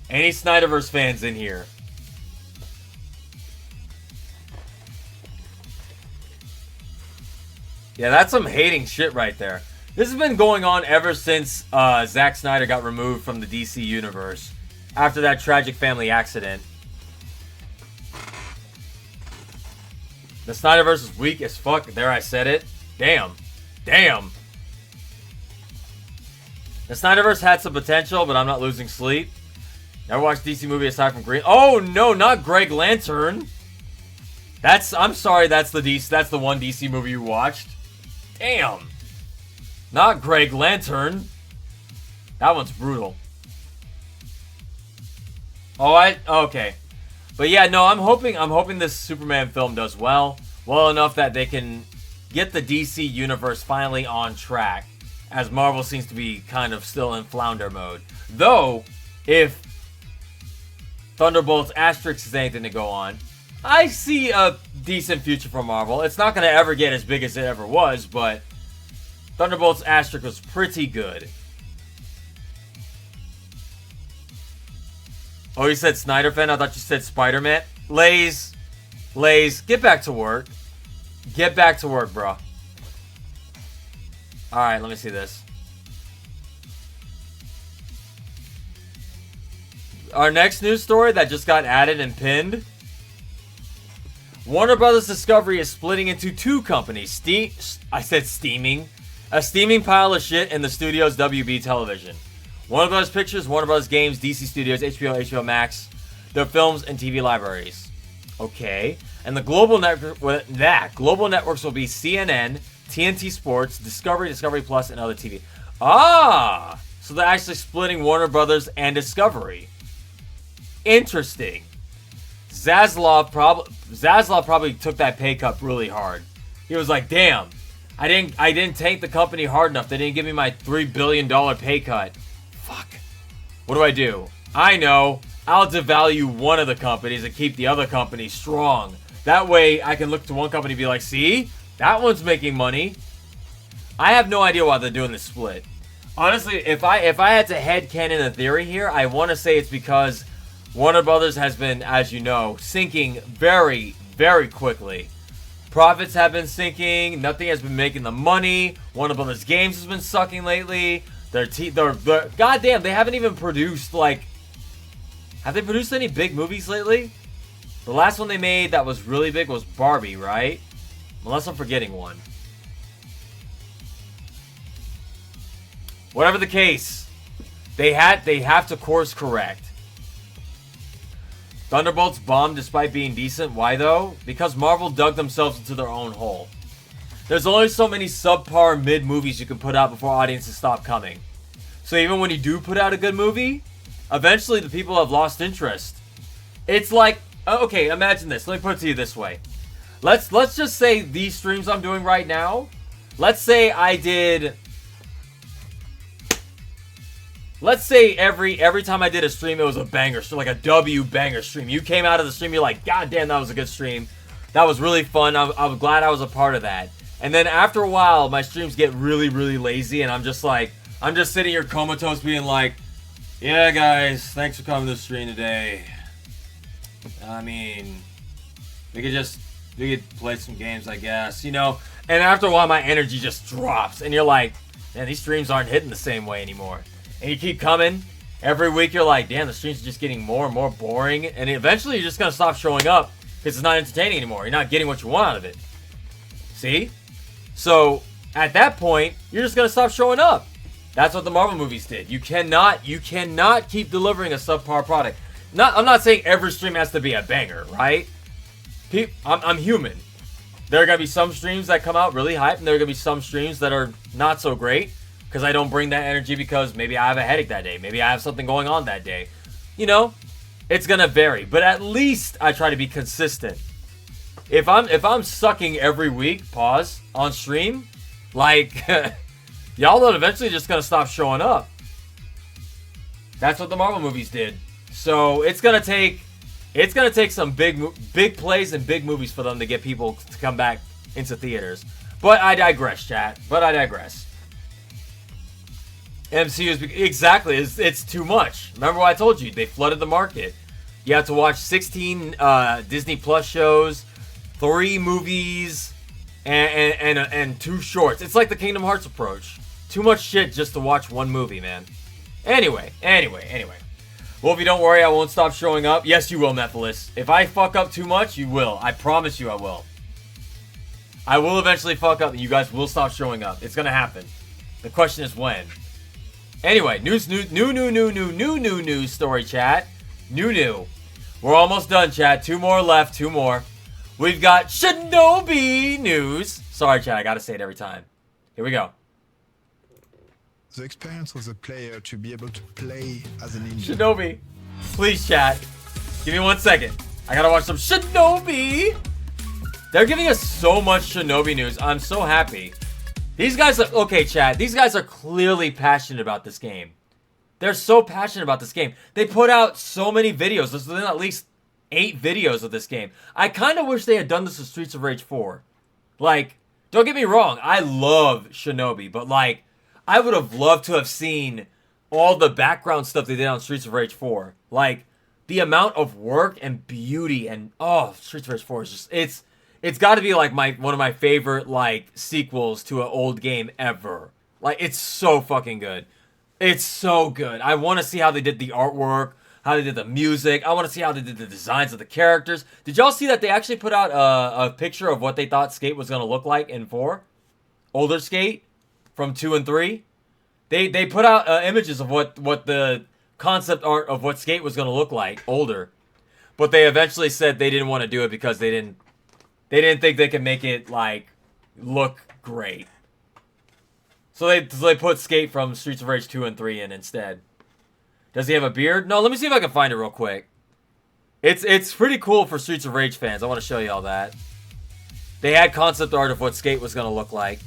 Any Snyderverse fans in here? Yeah, that's some hating shit right there. This has been going on ever since Zack Snyder got removed from the DC universe after that tragic family accident. The Snyderverse is weak as fuck. There, I said it. Damn. Damn. The Snyderverse had some potential, but I'm not losing sleep. Never watched DC movie aside from Green. Oh no, not Greg Lantern. I'm sorry, that's the one DC movie you watched. Damn. Not Greg Lantern. That one's brutal. Oh, okay. But yeah, no, I'm hoping this Superman film does well enough that they can get the DC universe finally on track, as Marvel seems to be kind of still in flounder mode. Though, if Thunderbolts Asterix is anything to go on, I see a decent future for Marvel. It's not going to ever get as big as it ever was, but Thunderbolts Asterix was pretty good. Oh, you said Snyder fan? I thought you said Spider-Man. Lays, get back to work. Get back to work, bro. Alright, let me see this. Our next news story that just got added and pinned. Warner Brothers Discovery is splitting into two companies. I said steaming. A steaming pile of shit in the studio's WB television. Warner Brothers Pictures, Warner Brothers Games, DC Studios, HBO Max, their films and TV libraries. Okay. And the global networks will be CNN, TNT Sports, Discovery, Discovery Plus, and other TV. Ah! So they're actually splitting Warner Brothers and Discovery. Interesting. Zaslav probably took that pay cut really hard. He was like, damn, I didn't tank the company hard enough. They didn't give me my $3 billion pay cut. Fuck. What do? I know. I'll devalue one of the companies and keep the other company strong. That way, I can look to one company and be like, see? That one's making money. I have no idea why they're doing this split. Honestly, if I had to headcanon a theory here, I want to say it's because Warner Brothers has been, as you know, sinking very, very quickly. Profits have been sinking. Nothing has been making the money. Warner Brothers Games has been sucking lately. They're goddamn, they haven't even produced, like... Have they produced any big movies lately? The last one they made that was really big was Barbie, right? Unless I'm forgetting one. Whatever the case, they have to course correct. Thunderbolts bombed despite being decent. Why though? Because Marvel dug themselves into their own hole. There's only so many subpar mid movies you can put out before audiences stop coming. So even when you do put out a good movie, eventually the people have lost interest. It's like, okay, imagine this. Let me put it to you this way. Let's just say these streams I'm doing right now. Let's say I did. Let's say every time I did a stream, it was a banger stream, like a W banger stream. You came out of the stream, you're like, God damn, that was a good stream. That was really fun. I'm glad I was a part of that. And then after a while, my streams get really, really lazy, and I'm just sitting here comatose being like, yeah, guys, thanks for coming to the stream today. I mean, we could play some games, I guess, you know? And after a while, my energy just drops, and you're like, man, these streams aren't hitting the same way anymore. And you keep coming. Every week you're like, damn, the streams are just getting more and more boring. And eventually you're just going to stop showing up because it's not entertaining anymore. You're not getting what you want out of it. See? So, at that point, you're just going to stop showing up. That's what the Marvel movies did. You cannot keep delivering a subpar product. I'm not saying every stream has to be a banger, right? I'm human. There are going to be some streams that come out really hype, and there are going to be some streams that are not so great. because I don't bring that energy because maybe I have a headache that day. Maybe I have something going on that day. You know, it's gonna vary, but at least I try to be consistent. If I'm sucking every week, pause on stream, like y'all are eventually just gonna stop showing up. That's what the Marvel movies did. So it's gonna take some big plays and big movies for them to get people to come back into theaters. But I digress, chat. But I digress. MCU is exactly it's too much. Remember what I told you? They flooded the market. You have to watch 16 Disney Plus shows, 3 movies, and 2 shorts. It's like the Kingdom Hearts approach. Too much shit just to watch one movie, man. Anyway. Wolfie, don't worry, I won't stop showing up. Yes, you will, Nephilis. If I fuck up too much, you will. I promise you I will. I will eventually fuck up and you guys will stop showing up. It's gonna happen. The question is when. Anyway, new story, chat. New. We're almost done, chat. 2 more left, 2 more. We've got Shinobi news. Sorry, chat, I gotta say it every time. Here we go. The experience of the player to be able to play as a ninja. Shinobi, please, chat. Give me 1 second. I gotta watch some Shinobi. They're giving us so much Shinobi news. I'm so happy. These guys are, okay, chat. These guys are clearly passionate about this game. They're so passionate about this game. They put out so many videos. There's been at least 8 videos of this game. I kind of wish they had done this with Streets of Rage 4. Like, don't get me wrong. I love Shinobi, but like, I would have loved to have seen all the background stuff they did on Streets of Rage 4. Like, the amount of work and beauty and, oh, Streets of Rage 4 is just, it's got to be like one of my favorite like sequels to an old game ever. Like, it's so fucking good. It's so good. I want to see how they did the artwork, how they did the music. I want to see how they did the designs of the characters. Did y'all see that they actually put out a picture of what they thought Skate was going to look like in 4? Older Skate from 2 and 3. They put out images of what the concept art of what Skate was going to look like older. But they eventually said they didn't want to do it because they didn't think they could make it like look great. So they put Skate from Streets of Rage 2 and 3 in instead. Does he have a beard? No, let me see if I can find it real quick. It's pretty cool for Streets of Rage fans. I want to show you all that. They had concept art of what Skate was going to look like.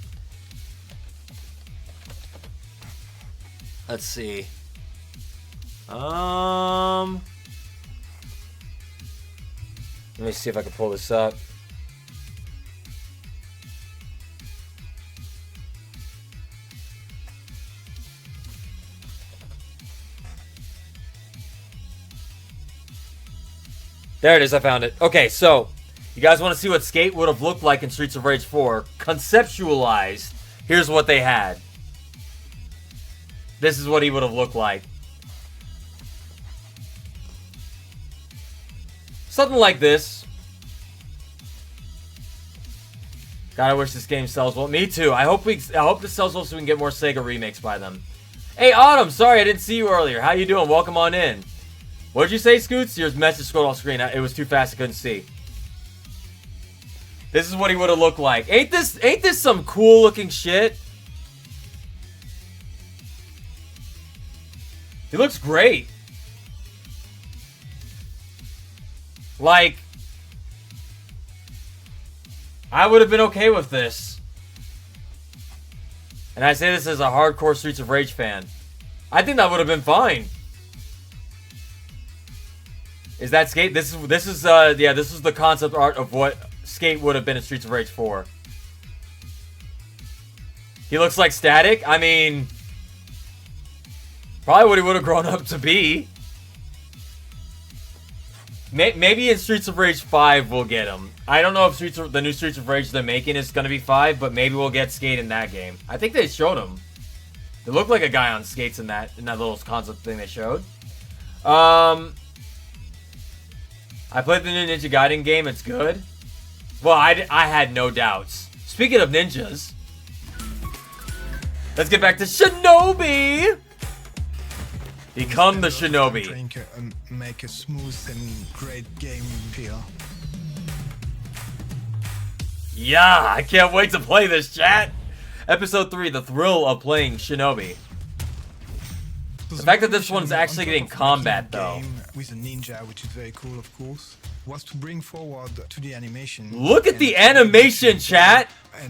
Let's see. Let me see if I can pull this up. There it is, I found it. Okay, so, you guys want to see what Skate would have looked like in Streets of Rage 4? Conceptualized, here's what they had. This is what he would have looked like. Something like this. God, I wish this game sells well. Me too. I hope this sells well so we can get more Sega remakes by them. Hey, Autumn, sorry I didn't see you earlier. How you doing? Welcome on in. What did you say, Scoots? Your message scrolled off screen. It was too fast. I couldn't see. This is what he would have looked like. Ain't this some cool looking shit? He looks great. Like, I would have been okay with this. And I say this as a hardcore Streets of Rage fan. I think that would have been fine. Is that Skate? This is the concept art of what Skate would have been in Streets of Rage 4. He looks like Static. I mean, probably what he would have grown up to be. Maybe in Streets of Rage 5 we'll get him. I don't know if the new Streets of Rage they're making is going to be 5, but maybe we'll get Skate in that game. I think they showed him. It looked like a guy on skates in that little concept thing they showed. I played the new Ninja Gaiden game. It's good. Well, I had no doubts. Speaking of ninjas, let's get back to Shinobi. Become the Shinobi. Make a smooth and great game feel. Yeah, I can't wait to play this, chat. Episode 3, the thrill of playing Shinobi. The fact that this one's actually getting combat, though. With a ninja, which is very cool, of course, was to bring forward to the animation. Look at the animation, chat!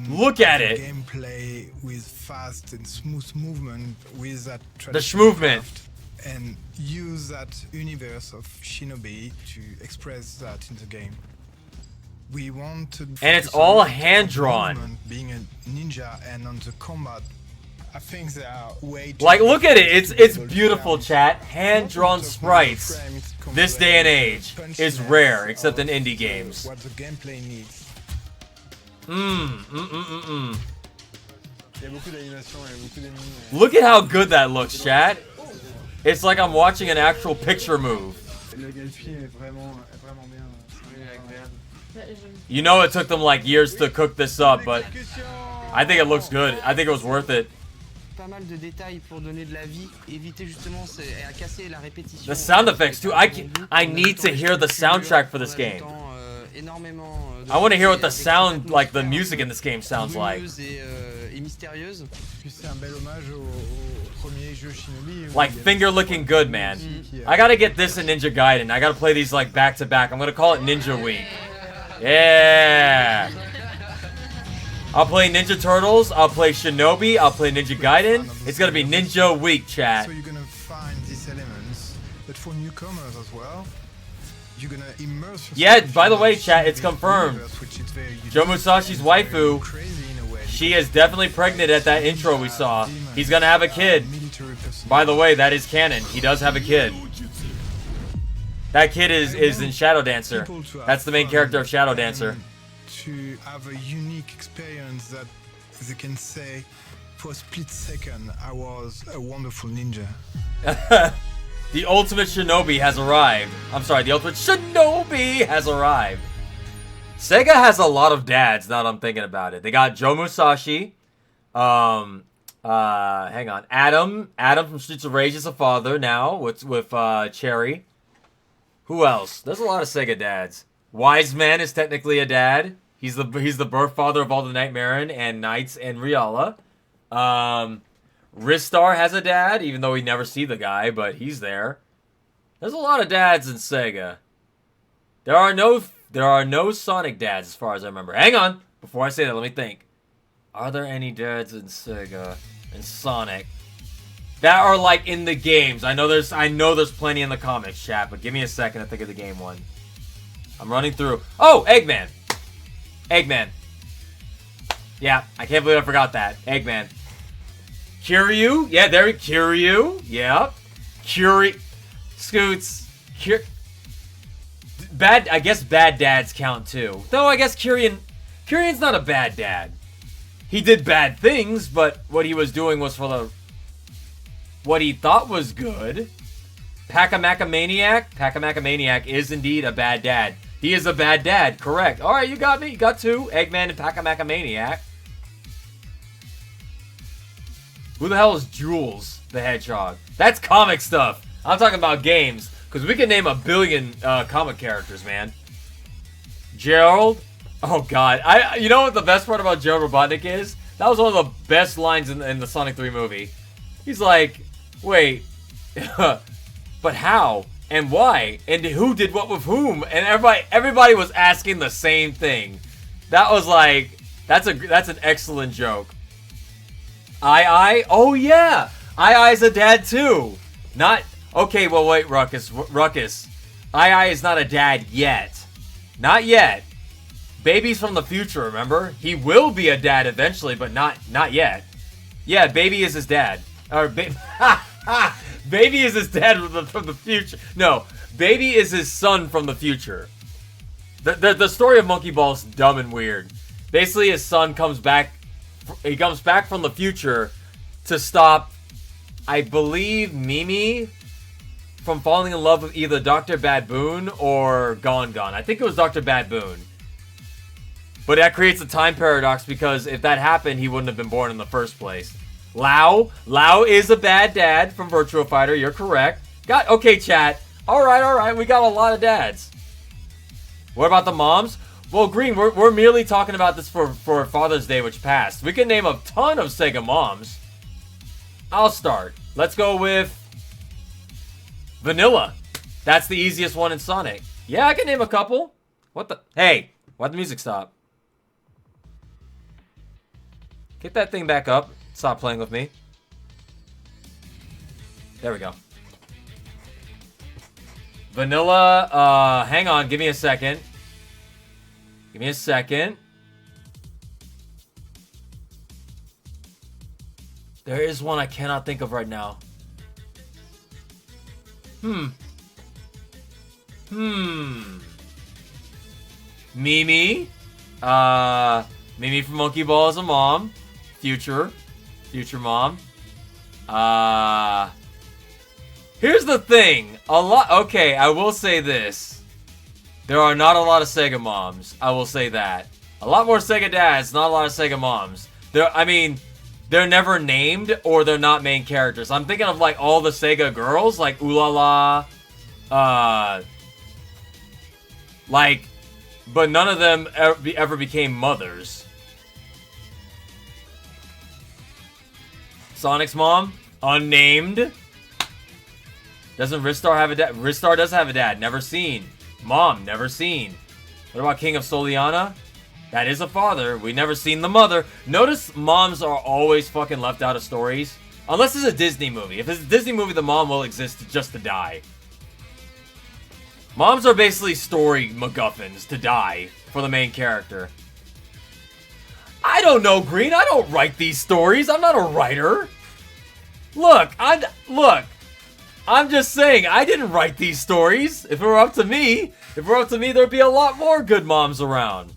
Look at it! Gameplay with fast and smooth movement with that The schmovement. and use that universe of Shinobi to express that in the game. We want to And it's all hand-drawn. Being a ninja and on the combat, I think they are way too Like, look at it. It's beautiful, chat. Hand-drawn sprites. This day and age is rare, except in indie games. What the gameplay needs. Look at how good that looks, chat. It's like I'm watching an actual picture move. You know it took them like years to cook this up, but I think it looks good. I think it was worth it. The sound effects too. I need to hear the soundtrack for this game. I want to hear what the sound, like the music in this game sounds like. Like finger licking good, man. I gotta get this in Ninja Gaiden. I gotta play these like back to back. I'm gonna call it Ninja Week. Yeah. I'll play Ninja Turtles. I'll play Shinobi. I'll play Ninja Gaiden. It's gonna be Ninja Week, chat. So you're gonna find these elements, but for newcomers as well, you're gonna immerse yourself. Yeah. By the way, chat, it's confirmed. Joe Musashi's waifu. Crazy in a way. She is definitely pregnant at that intro we saw. He's gonna have a kid. By the way, that is canon. He does have a kid. That kid is in Shadow Dancer. That's the main character of Shadow Dancer. To have a unique experience that they can say, for a split second, I was a wonderful ninja. The ultimate shinobi has arrived. I'm sorry, the ultimate shinobi has arrived. Sega has a lot of dads, now that I'm thinking about it. They got Joe Musashi. Hang on. Adam from Streets of Rage is a father now with Cherry. Who else? There's a lot of Sega dads. Wise Man is technically a dad. He's the birth father of all the Nightmare and Knights and Riala. Ristar has a dad, even though we never see the guy, but he's there. There's a lot of dads in Sega. There are no Sonic dads as far as I remember. Hang on, before I say that, let me think. Are there any dads in Sega and Sonic that are like in the games? I know there's plenty in the comics, chat, but give me a second to think of the game one. I'm running through. Oh, Eggman. Yeah, I can't believe I forgot that. Eggman. Kiryu. Yeah, there. Kiryu. Yeah. Scoots. Bad. I guess bad dads count too. Though I guess Kirion's not a bad dad. He did bad things, but what he was doing was for what he thought was good. Pakamaka-Maniac is indeed a bad dad. He is a bad dad, correct. Alright, you got me. You got two. Eggman and Pakamaka-Maniac. Who the hell is Jules the Hedgehog? That's comic stuff. I'm talking about games. Because we can name a billion comic characters, man. Gerald. Oh, God. You know what the best part about Gerald Robotnik is? That was one of the best lines in the Sonic 3 movie. He's like, wait, but how? And why? And who did what with whom? And everybody was asking the same thing. That was like, that's an excellent joke. I, oh yeah, I's a dad too. Not, okay, well wait, Ruckus. I is not a dad yet. Not yet. Baby's from the future, remember? He will be a dad eventually, but not yet. Yeah, Baby is his dad. Or Baby is his dad from the future. No, Baby is his son from the future. The story of Monkey Ball is dumb and weird. Basically, his son comes back. He comes back from the future to stop, I believe, Mimi from falling in love with either Dr. Bad Boon or Gon Gon. I think it was Dr. Bad Boon. But that creates a time paradox because if that happened, he wouldn't have been born in the first place. Lao is a bad dad from Virtua Fighter. You're correct. Okay, chat. All right. We got a lot of dads. What about the moms? Well, Green, we're merely talking about this for Father's Day, which passed. We can name a ton of Sega moms. I'll start. Let's go with Vanilla. That's the easiest one in Sonic. Yeah, I can name a couple. What the? Hey, why'd the music stop? Get that thing back up. Stop playing with me. There we go. Vanilla, hang on, give me a second. Give me a second. There is one I cannot think of right now. Mimi. Mimi from Monkey Ball is a mom. Future mom. Here's the thing. Okay, I will say this. There are not a lot of Sega moms. I will say that. A lot more Sega dads, not a lot of Sega moms. They're never named or they're not main characters. I'm thinking of like all the Sega girls, like Ulala, but none of them ever became mothers. Sonic's mom, unnamed. Doesn't Ristar have a dad? Ristar does have a dad. Never seen. Mom, never seen. What about King of Soliana? That is a father. We never seen the mother. Notice moms are always fucking left out of stories. Unless it's a Disney movie. If it's a Disney movie, the mom will exist just to die. Moms are basically story MacGuffins to die for the main character. I don't know, Green. I don't write these stories. I'm not a writer. Look. I'm just saying, I didn't write these stories. If it were up to me, there'd be a lot more good moms around.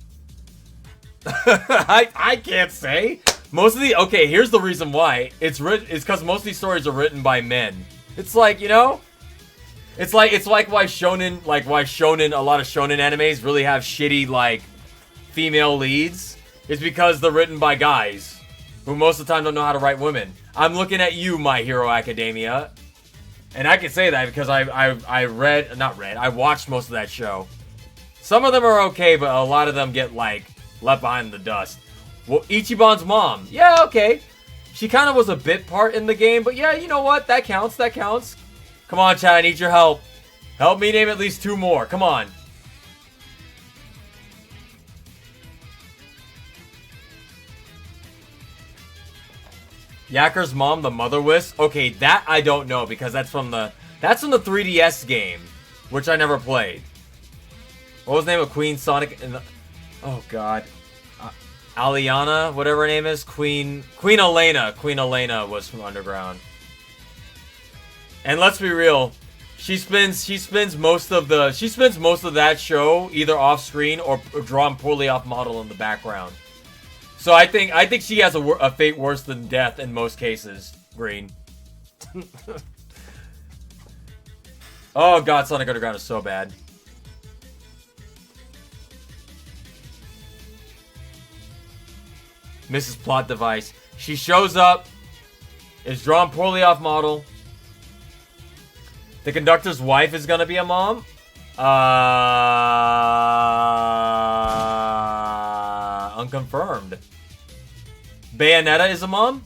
I can't say. Okay, here's the reason why. It's because most of these stories are written by men. It's like, you know, it's like why shonen, a lot of shonen animes really have shitty, like, female leads. It's because they're written by guys who most of the time don't know how to write women. I'm looking at you, My Hero Academia. And I can say that because I watched most of that show. Some of them are okay, but a lot of them get, like, left behind in the dust. Well, Ichiban's mom. Yeah, okay. She kind of was a bit part in the game, but yeah, you know what? That counts. Come on, chat, I need your help. Help me name at least 2 more. Come on. Yakker's mom, the Mother Wisp. Okay, that I don't know because that's from the 3DS game, which I never played. What was the name of Queen Sonic in the... Oh god. Aliana, whatever her name is, Queen Elena. Queen Elena was from Underground. And let's be real, she spends most of that show either off screen or drawn poorly off model in the background. So I think she has a fate worse than death in most cases, Green. Oh god, Sonic Underground is so bad. Mrs. Plot Device. She shows up, is drawn poorly off model. The conductor's wife is gonna be a mom. Unconfirmed. Bayonetta is a mom?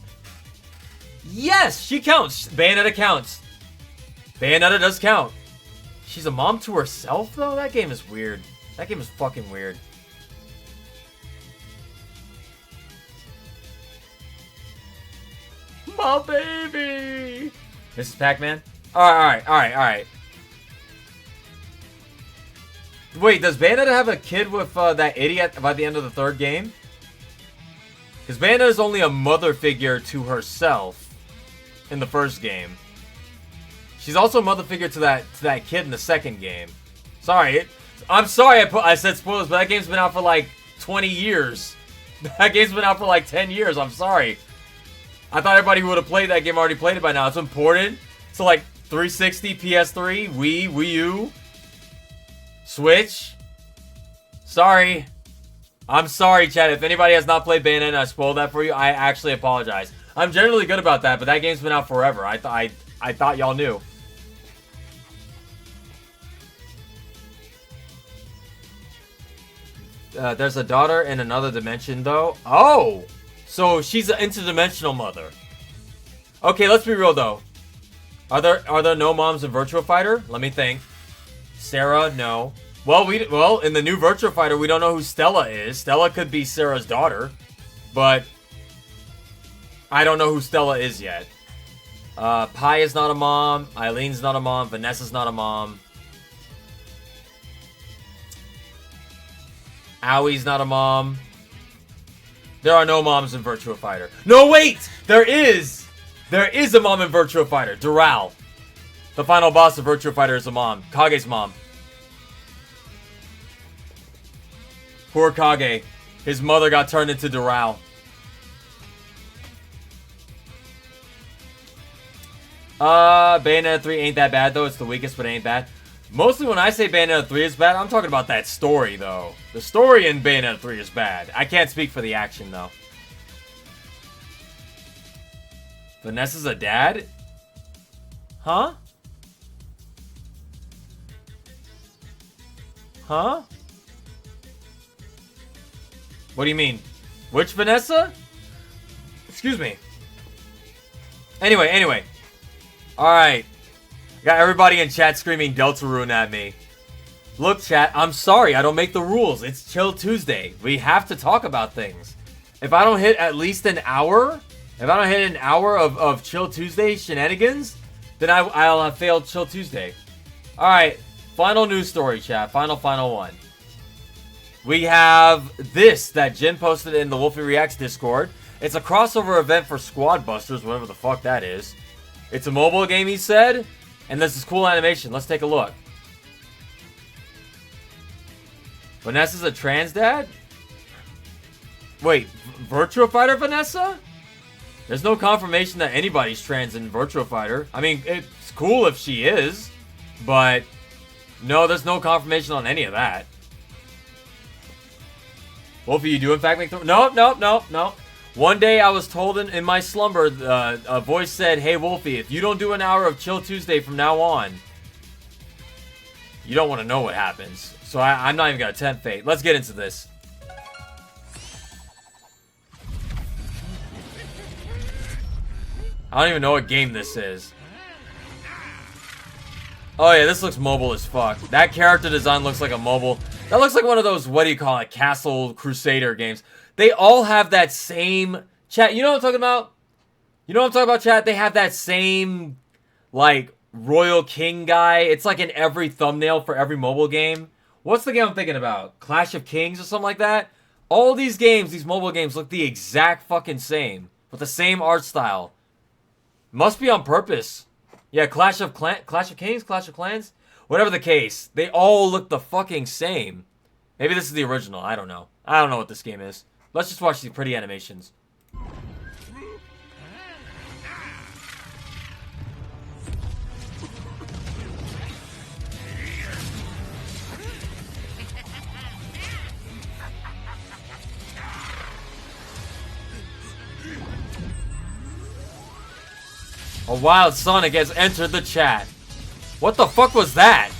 Yes, she counts. Bayonetta counts. Bayonetta does count. She's a mom to herself, though? That game is weird. That game is fucking weird. My baby! Mrs. Pac-Man? Alright. Wait, does Bayonetta have a kid with that idiot by the end of the 3rd game? Because Bayonetta is only a mother figure to herself in the 1st game. She's also a mother figure to that kid in the 2nd game. Sorry, I'm sorry I said spoilers, but that game's been out for like 20 years. That game's been out for like 10 years. I'm sorry. I thought everybody who would have played that game already played it by now. It's imported to like 360, PS3, Wii U, Switch. Sorry. I'm sorry, chat. If anybody has not played Bayonetta and I spoiled that for you, I actually apologize. I'm generally good about that, but that game's been out forever. I thought y'all knew. There's a daughter in another dimension, though. Oh! So she's an interdimensional mother. Okay, let's be real, though. Are there no moms in Virtua Fighter? Let me think. Sarah, no. Well, in the new Virtua Fighter, we don't know who Stella is. Stella could be Sarah's daughter, but I don't know who Stella is yet. Pi is not a mom. Eileen's not a mom. Vanessa's not a mom. Awie's not a mom. There are no moms in Virtua Fighter. No, wait! There is! There is a mom in Virtua Fighter. Doral. The final boss of Virtua Fighter is a mom. Kage's mom. Poor Kage. His mother got turned into Doral. Bayonetta 3 ain't that bad, though. It's the weakest, but it ain't bad. Mostly when I say Bayonetta 3 is bad, I'm talking about that story, though. The story in Bayonetta 3 is bad. I can't speak for the action, though. Vanessa's a dad? Huh? Huh? What do you mean? Which Vanessa? Excuse me. Anyway. Alright. Got everybody in chat screaming Deltarune at me. Look, chat, I'm sorry, I don't make the rules. It's Chill Tuesday. We have to talk about things. If I don't hit at least an hour, of Chill Tuesday shenanigans, then I'll have failed Chill Tuesday. Alright, final news story, chat. Final one. We have this that Jin posted in the Wolfie Reacts Discord. It's a crossover event for Squad Busters, whatever the fuck that is. It's a mobile game, he said. And this is cool animation. Let's take a look. Vanessa's a trans dad? Wait, Virtua Fighter Vanessa? There's no confirmation that anybody's trans in Virtua Fighter. I mean, it's cool if she is. But, no, there's no confirmation on any of that. Wolfie, you do in fact make the... No. One day I was told in my slumber, a voice said, "Hey Wolfie, if you don't do an hour of Chill Tuesday from now on, you don't want to know what happens." So I'm not even going to tempt fate. Let's get into this. I don't even know what game this is. Oh yeah, this looks mobile as fuck. That character design looks like a mobile... That looks like one of those, what do you call it, Castle Crusader games. They all have that same... Chat, you know what I'm talking about? You know what I'm talking about, chat? They have that same, like, Royal King guy. It's like in every thumbnail for every mobile game. What's the game I'm thinking about? Clash of Kings or something like that? All these games, these mobile games, look the exact fucking same. With the same art style. Must be on purpose. Yeah, Clash of Kings? Clash of Clans? Whatever the case, they all look the fucking same. Maybe this is the original. I don't know. I don't know what this game is. Let's just watch these pretty animations. A wild Sonic has entered the chat. What the fuck was that?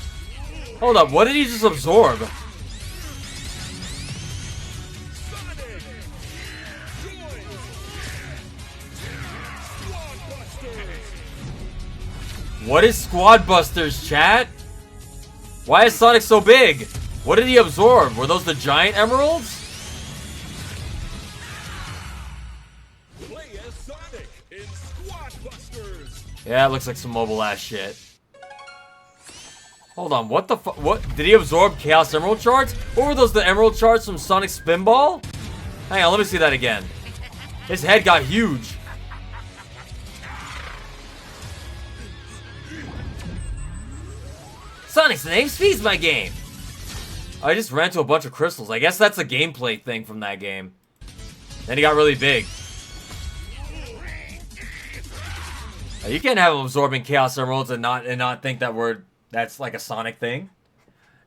Hold up, what did he just absorb? What is Squad Busters, chat? Why is Sonic so big? What did he absorb? Were those the giant emeralds? Play as Sonic in Squad Busters. Yeah, it looks like some mobile ass shit. Hold on, what the fuck? What? Did he absorb Chaos Emerald Shards? What were those, the Emerald Shards from Sonic Spinball? Hang on, let me see that again. His head got huge. Sonic's name speeds my game. I just ran to a bunch of crystals. I guess that's a gameplay thing from that game. Then he got really big. You can't have him absorbing Chaos Emeralds and not think that's like a Sonic thing.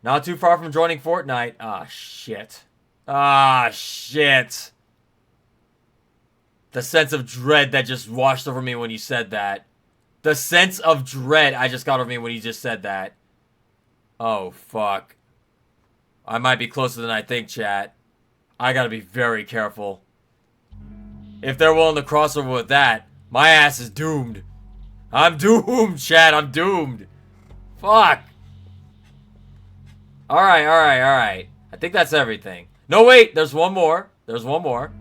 Not too far from joining Fortnite. Ah, shit. Ah, shit. The sense of dread that just washed over me when you said that. The sense of dread I just got over me when you just said that. Oh, fuck. I might be closer than I think, chat. I gotta be very careful. If they're willing to cross over with that, my ass is doomed. I'm doomed, chat. I'm doomed. Fuck. Alright, alright, alright. I think that's everything. No, wait. There's one more. There's one more.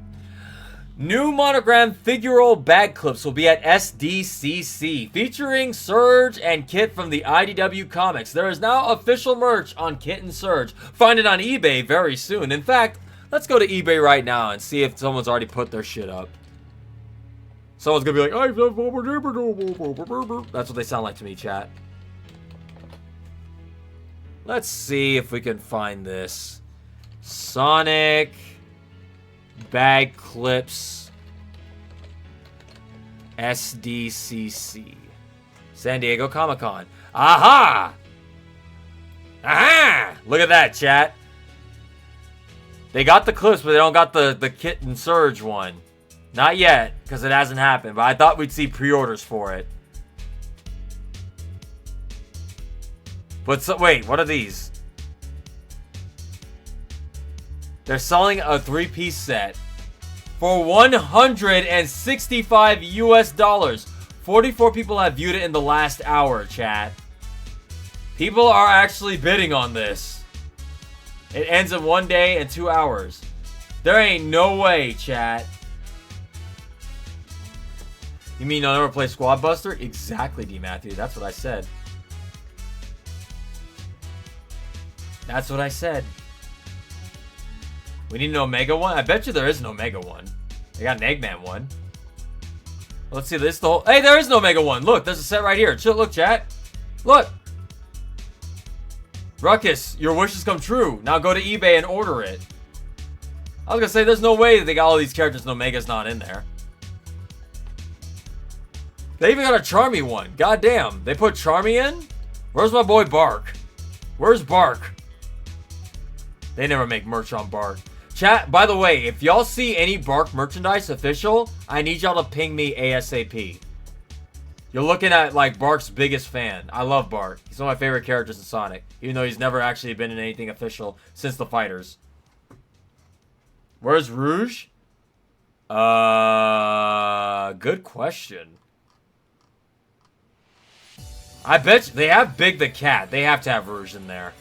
New monogram figural bag clips will be at SDCC, featuring Surge and Kit from the IDW comics. There is now official merch on Kit and Surge. Find it on eBay very soon. In fact, let's go to eBay right now and see if someone's already put their shit up. Someone's gonna be like, that's what they sound like to me, chat. Let's see if we can find this. Sonic bag clips SDCC San Diego Comic-Con. Aha! Aha! Look at that, chat. They got the clips, but they don't got the Kit and Surge one. Not yet, because it hasn't happened, but I thought we'd see pre-orders for it. But so, wait, what are these? They're selling a 3-piece set for $165 US. 44 people have viewed it in the last hour, chat. People are actually bidding on this. It ends in 1 day and 2 hours. There ain't no way, chat. You mean you'll never play Squad Buster? Exactly, D. Matthew. That's what I said. That's what I said. We need an Omega one? I bet you there is an Omega one. They got an Eggman one. Let's see this. Hey, there is no Omega one. Look, there's a set right here. Chill, look, chat. Look. Ruckus, your wishes come true. Now go to eBay and order it. I was gonna say, there's no way that they got all these characters and Omega's not in there. They even got a Charmy one. God damn. They put Charmy in? Where's my boy Bark? Where's Bark? They never make merch on Bark. Chat, by the way, if y'all see any Bark merchandise official, I need y'all to ping me ASAP. You're looking at, like, Bark's biggest fan. I love Bark. He's one of my favorite characters in Sonic, even though he's never actually been in anything official since the Fighters. Where's Rouge? Good question. I bet you, they have Big the Cat. They have to have Rouge in there.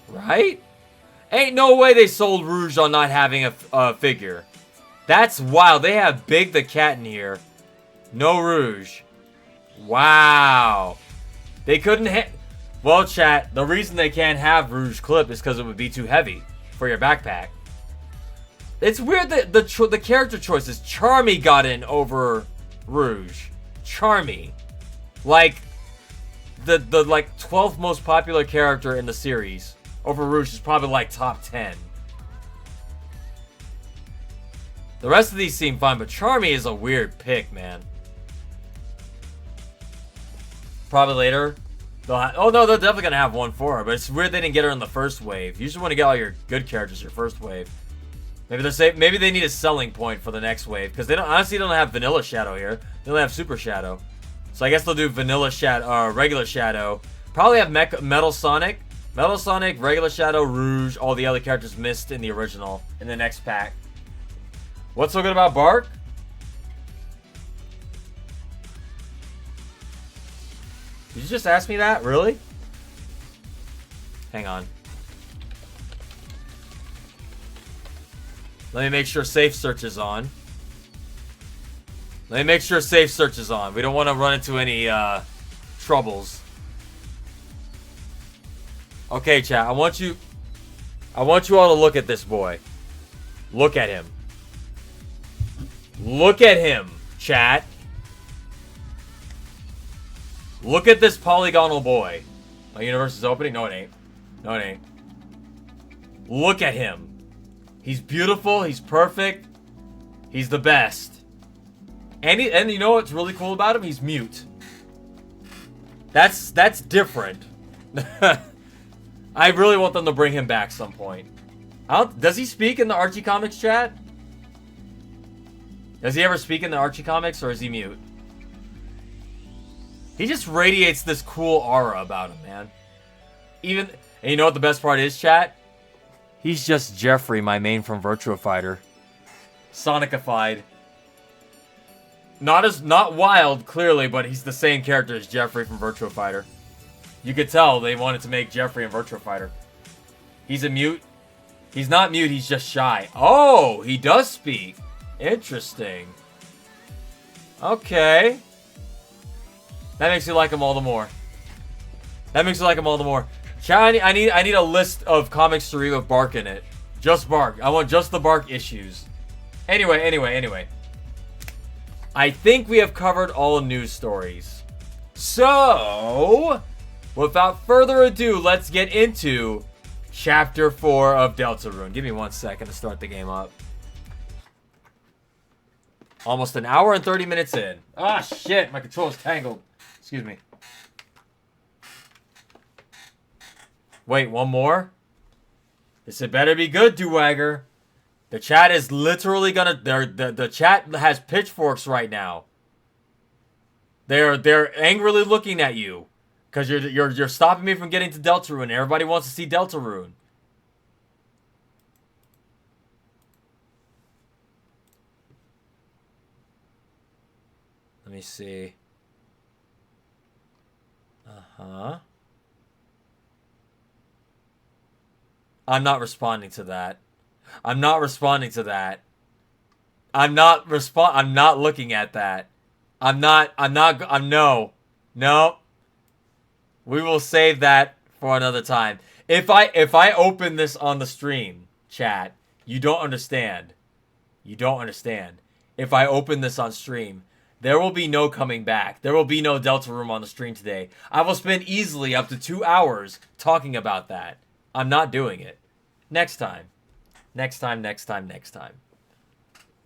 Right? Ain't no way they sold Rouge on not having a figure. That's wild. They have Big the Cat in here. No Rouge. Wow. They couldn't well, chat, the reason they can't have Rouge Clip is because it would be too heavy for your backpack. It's weird that the character choices. Charmy got in over Rouge. Charmy. Like, the like 12th most popular character in the series over Rouge is probably like top 10. The rest of these seem fine, but Charmy is a weird pick, man. Probably later. Oh no, they're definitely gonna have one for her, but it's weird they didn't get her in the first wave. You usually want to get all your good characters your first wave. Maybe they need a selling point for the next wave, because they honestly don't have Vanilla Shadow here. They only have Super Shadow. So I guess they'll do Vanilla Shadow, regular Shadow. Probably have Metal Sonic, regular Shadow, Rouge, all the other characters missed in the original in the next pack. What's so good about Bark? Did you just ask me that? Really? Hang on. Let me make sure Safe Search is on. We don't want to run into any troubles. Okay, chat. I want you all to look at this boy. Look at him. Look at him, chat. Look at this polygonal boy. My universe is opening? No, it ain't. No, it ain't. Look at him. He's beautiful. He's perfect. He's the best. And you know what's really cool about him? He's mute. That's different. I really want them to bring him back some point. Does he speak in the Archie Comics chat? Does he ever speak in the Archie Comics, or is he mute? He just radiates this cool aura about him, man. And you know what the best part is, chat? He's just Jeffrey, my main from Virtua Fighter. Sonicified. Not wild, clearly, but he's the same character as Jeffrey from Virtua Fighter. You could tell they wanted to make Jeffrey in Virtua Fighter. He's a mute. He's not mute, he's just shy. Oh, he does speak. Interesting. Okay. That makes me like him all the more. That makes me like him all the more. Chat, I need a list of comics to read with Bark in it. Just Bark. I want just the Bark issues. Anyway. I think we have covered all news stories. So, without further ado, let's get into Chapter 4 of Deltarune. Give me 1 second to start the game up. Almost an hour and 30 minutes in. Ah, shit. My controller's tangled. Excuse me. Wait, one more? This had better be good, Dewagger. The chat is literally gonna... The chat has pitchforks right now. They're angrily looking at you. Because you're stopping me from getting to Deltarune. Everybody wants to see Deltarune. Let me see. Uh-huh. I'm not responding to that. I'm not responding to that. I'm not looking at that. No. We will save that for another time. If I open this on the stream, chat, you don't understand. You don't understand. If I open this on stream, there will be no coming back. There will be no Deltarune on the stream today. I will spend easily up to 2 hours talking about that. I'm not doing it. Next time. Next time.